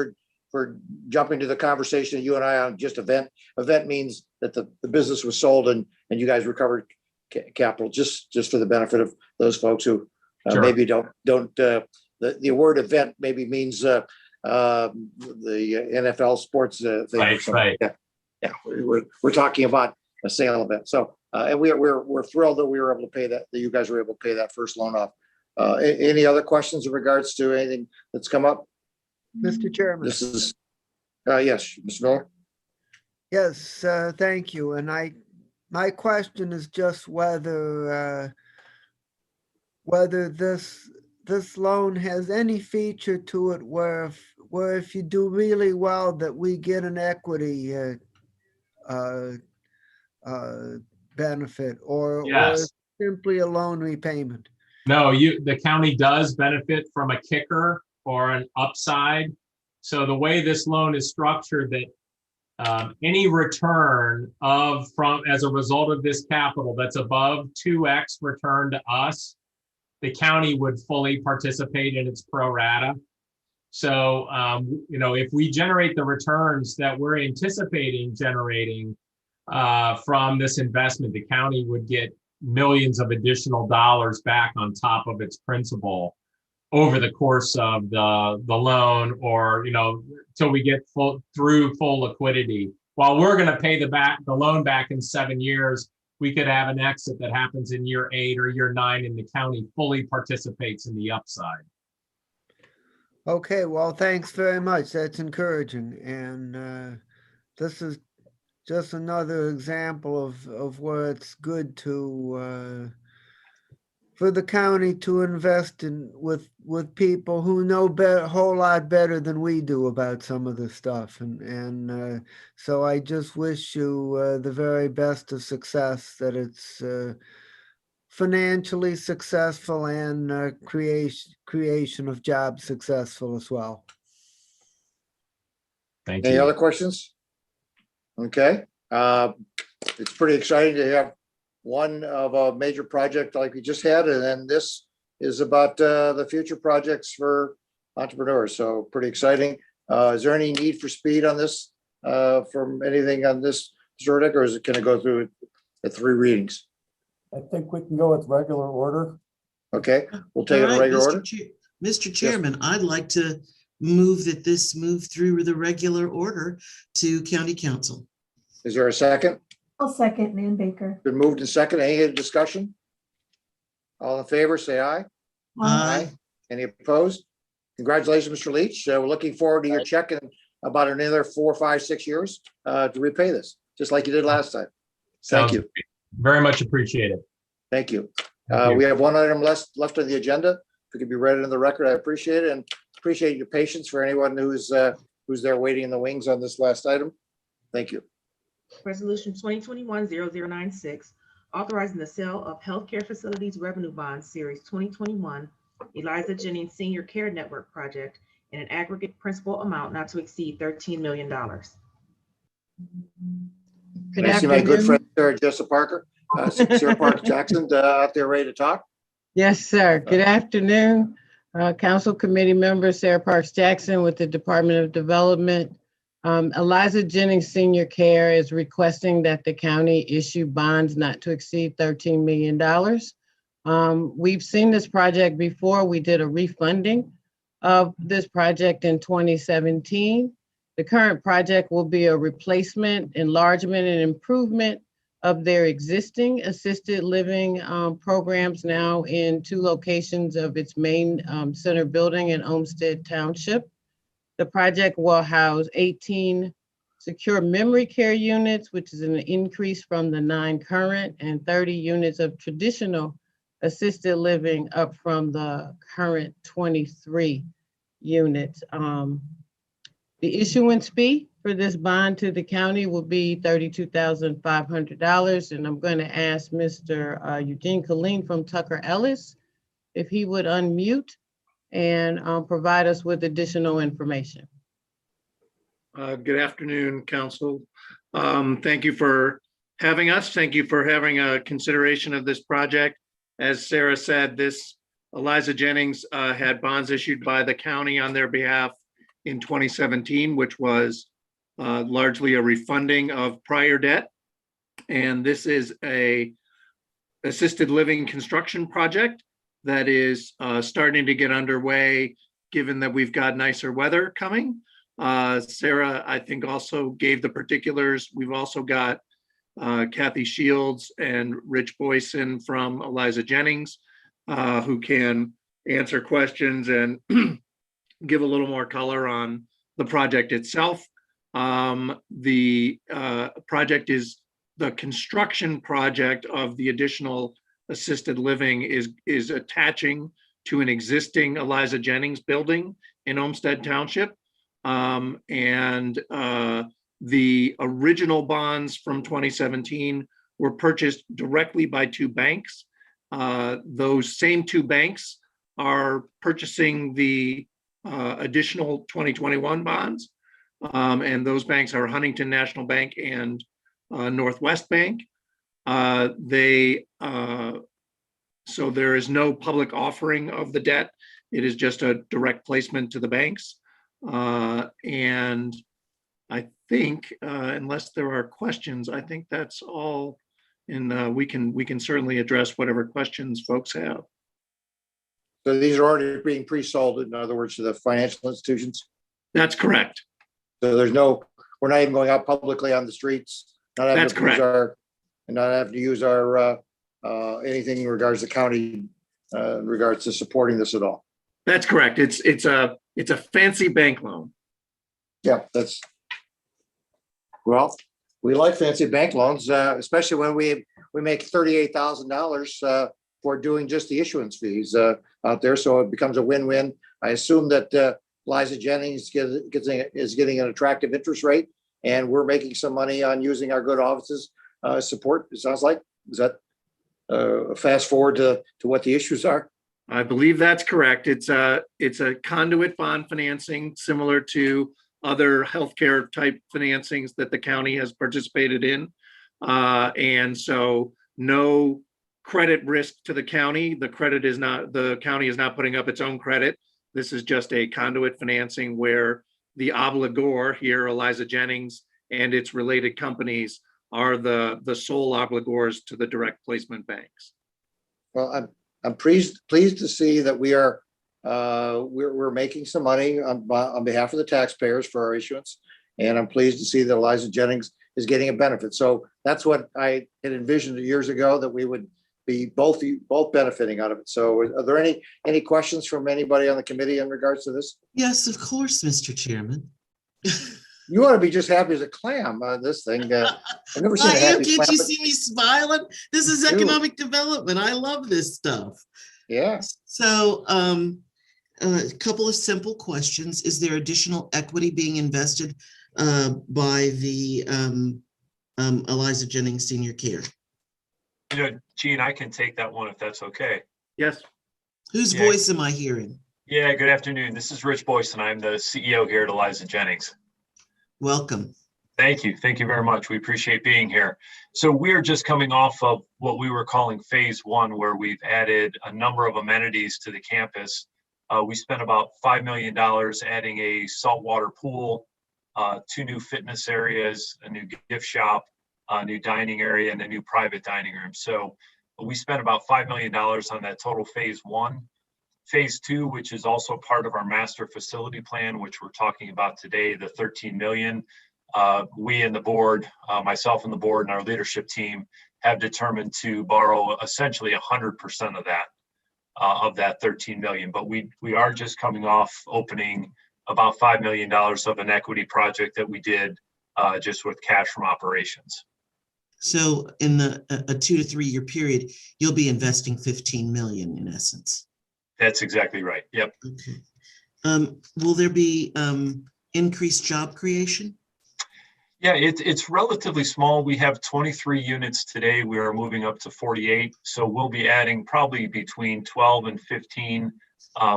for jumping to the conversation you and I on just event. Event means that the business was sold and you guys recovered capital just for the benefit of those folks who Sure. maybe don't the word event maybe means the NFL sports thing. Right. Yeah. We're talking about a sale event. So and we're thrilled that we were able to pay that you guys were able to pay that first loan off. Any other questions in regards to anything that's come up? Mr. Chairman. This is yes, Mr. Miller. Yes, thank you. And my question is just whether this loan has any feature to it where if you do really well that we get an equity benefit or Yes. simply a loan repayment. No, the county does benefit from a kicker or an upside. So the way this loan is structured, that any return as a result of this capital that's above 2x return to us, the county would fully participate in its pro rata. So, if we generate the returns that we're anticipating generating from this investment, the county would get millions of additional dollars back on top of its principal over the course of the loan, or till we get through full liquidity. While we're going to pay the loan back in 7 years, we could have an exit that happens in year 8 or year 9, and the county fully participates in the upside. Okay, well, thanks very much. That's encouraging. And this is just another example of where it's good for the county to invest in with people who know a whole lot better than we do about some of this stuff. And so I just wish you the very best of success, that it's financially successful and creation of jobs successful as well. Thank Any you. other questions? Okay, it's pretty exciting to have one of a major project like we just had, and then this is about the future projects for entrepreneurs. So pretty exciting. Is there any need for speed on this from anything on this verdict, or is it going to go through the 3 readings? I think we can go with regular order. Okay, we'll take it All in right, regular order. Mr. Chairman, I'd like to move that this move through the regular order to County Council. Is there a second? I'll second Nan Baker. Been moved and second. Any discussion? All in favor, say aye. Aye. Any opposed? Congratulations, Mr. Leach. We're looking forward to your check in about another 4, 5, 6 years to repay this, just like you did last time. Thank Sounds you. great. Very much appreciated. Thank you. Thank you. We have one item left on the agenda. If it could be read into the record, I appreciate it, and appreciate your patience for anyone who's there waiting in the wings on this last item. Thank you. Resolution 2021-0096, authorizing the sale of healthcare facilities revenue bonds, Series 2021, Eliza Jennings Senior Care Network project, in an aggregate principal amount not to exceed $13 million. Can I see my good friend, Sarah Jessica Parker, Sarah Parker Jackson, out there ready to talk? Yes, sir. Good afternoon, Council Committee Member Sarah Parks Jackson with the Department of Development. Eliza Jennings Senior Care is requesting that the county issue bonds not to exceed $13 million. We've seen this project before. We did a refunding of this project in 2017. The current project will be a replacement, enlargement, and improvement of their existing assisted living programs, now in 2 locations of its main center building in Olmsted Township. The project will house 18 secure memory care units, which is an increase from the 9 current, and 30 units of traditional assisted living, up from the current 23 units. The issuance fee for this bond to the county will be $32,500. And I'm going to ask Mr. Eugene Colleen from Tucker Ellis if he would unmute and provide us with additional information. Good afternoon, Council. Thank you for having us. Thank you for having a consideration of this project. As Sarah said, this Eliza Jennings had bonds issued by the county on their behalf in 2017, which was largely a refunding of prior debt. And this is a assisted living construction project that is starting to get underway, given that we've got nicer weather coming. Sarah, I think, also gave the particulars. We've also got Kathy Shields and Rich Boyson from Eliza Jennings, who can answer questions and give a little more color on the project itself. The project is the construction project of the additional assisted living is attaching to an existing Eliza Jennings building in Olmsted Township. And the original bonds from 2017 were purchased directly by 2 banks. Those same 2 banks are purchasing the additional 2021 bonds. And those banks are Huntington National Bank and Northwest Bank. So there is no public offering of the debt. It is just a direct placement to the banks. And I think, unless there are questions, I think that's all. And we can certainly address whatever questions folks have. So these are already being pre-sold, in other words, to the financial institutions? That's correct. So we're not even going out publicly on the streets? That's correct. Not having to use our anything in regards to county, in regards to supporting this at all? That's correct. It's a fancy bank loan. Yeah, well, we like fancy bank loans, especially when we make $38,000 for doing just the issuance fees out there. So it becomes a win-win. I assume that Liza Jennings is getting an attractive interest rate, and we're making some money on using our good offices support. It sounds like. Is that fast forward to what the issues are? I believe that's correct. It's a conduit bond financing similar to other healthcare type financings that the county has participated in. And so no credit risk to the county. The county is not putting up its own credit. This is just a conduit financing where the obligor here, Eliza Jennings, and its related companies are the sole obligors to the direct placement banks. Well, I'm pleased to see that we're making some money on behalf of the taxpayers for our issuance, and I'm pleased to see that Eliza Jennings is getting a benefit. So that's what I had envisioned years ago, that we would be both benefiting out of it. So are there any questions from anybody on the committee in regards to this? Yes, of course, Mr. Chairman. You ought to be just happy as a clam on this thing. I've never seen I a am. happy Can't clam. you see me smiling? This is economic development. I love this stuff. Yeah. So a couple of simple questions. Is there additional equity being invested by the Eliza Jennings Senior Care? Gene, I can take that one if that's okay. Yes. Whose voice am I hearing? Yeah, good afternoon. This is Rich Boyce, and I'm the CEO here at Eliza Jennings. Welcome. Thank you. Thank you very much. We appreciate being here. So we're just coming off of what we were calling phase one, where we've added a number of amenities to the campus. We spent about $5 million adding a saltwater pool, 2 new fitness areas, a new gift shop, a new dining area, and a new private dining room. So we spent about $5 million on that total phase one. Phase two, which is also part of our master facility plan, which we're talking about today, the 13 million. We and the board, myself and the board and our leadership team, have determined to borrow essentially 100% of that 13 million. But we are just coming off opening about $5 million of an equity project that we did just with cash from operations. So in a 2 to 3 year period, you'll be investing 15 million in essence. That's exactly right. Yep. Okay. Will there be increased job creation? Yeah, it's relatively small. We have 23 units today. We are moving up to 48. So we'll be adding probably between 12 and 15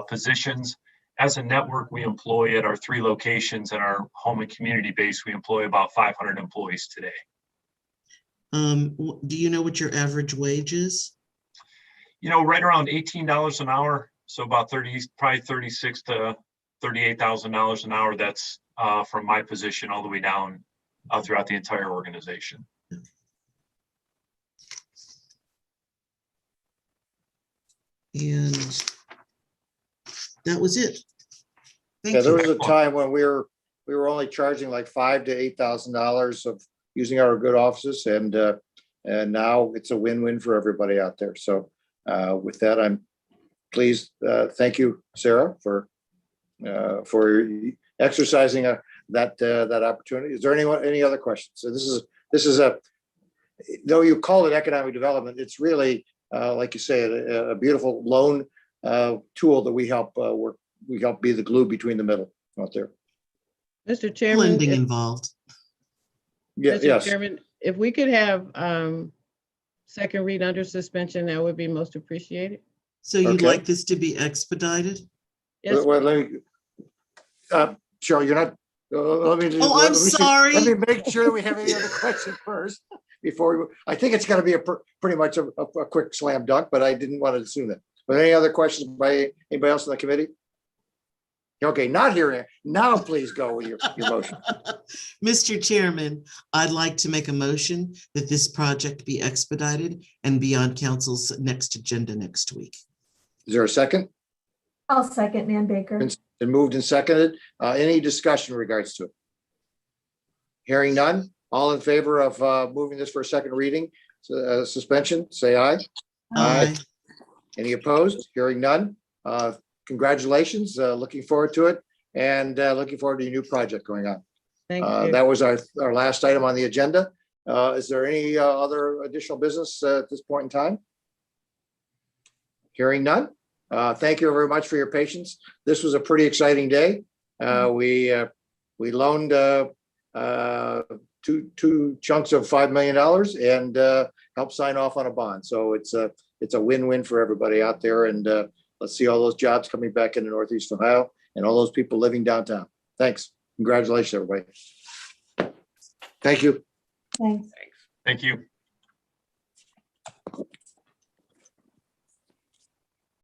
positions. As a network, we employ at our 3 locations and our home and community base, we employ about 500 employees today. Do you know what your average wage is? Right around $18 an hour. So about probably $36,000 to $38,000 an hour. That's from my position all the way down throughout the entire organization. And that was it. Thank Yeah, there you. was a time when we were only charging like $5,000 to $8,000 of using our good offices, and now it's a win-win for everybody out there. So with that, I'm pleased. Thank you, Sarah, for exercising that opportunity. Is there any other questions? So this is though you call it economic development, it's really like you say, a beautiful loan tool that we help work. We help be the glue between the middle out there. Mr. Chairman. Blending involved. Yeah, Mr. yes. Chairman, if we could have second read under suspension, that would be most appreciated. So you'd Okay. like this to be expedited? Yes. Well, let me, Cheryl, you're not. Let me. Oh, let I'm me see- sorry. Let me make sure that we have any other questions first before. I think it's going to be pretty much a quick slam dunk, but I didn't want to assume that. But any other questions by anybody else in the committee? Okay, not hearing it. Now, please go with your motion. Mr. Chairman, I'd like to make a motion that this project be expedited and be on council's next agenda next week. Is there a second? I'll second Nan Baker. Been moved and seconded. Any discussion in regards to it? Hearing none. All in favor of moving this for a second reading, suspension, say aye. Aye. Any opposed? Hearing none. Congratulations. Looking forward to it, and looking forward to your new project going on. Thank you. That was our last item on the agenda. Is there any other additional business at this point in time? Hearing none. Thank you very much for your patience. This was a pretty exciting day. We loaned two chunks of $5 million and helped sign off on a bond. So it's a win-win for everybody out there. And let's see all those jobs coming back into Northeast Ohio and all those people living downtown. Thanks. Congratulations, everybody. Thank you. Thanks. Thank you.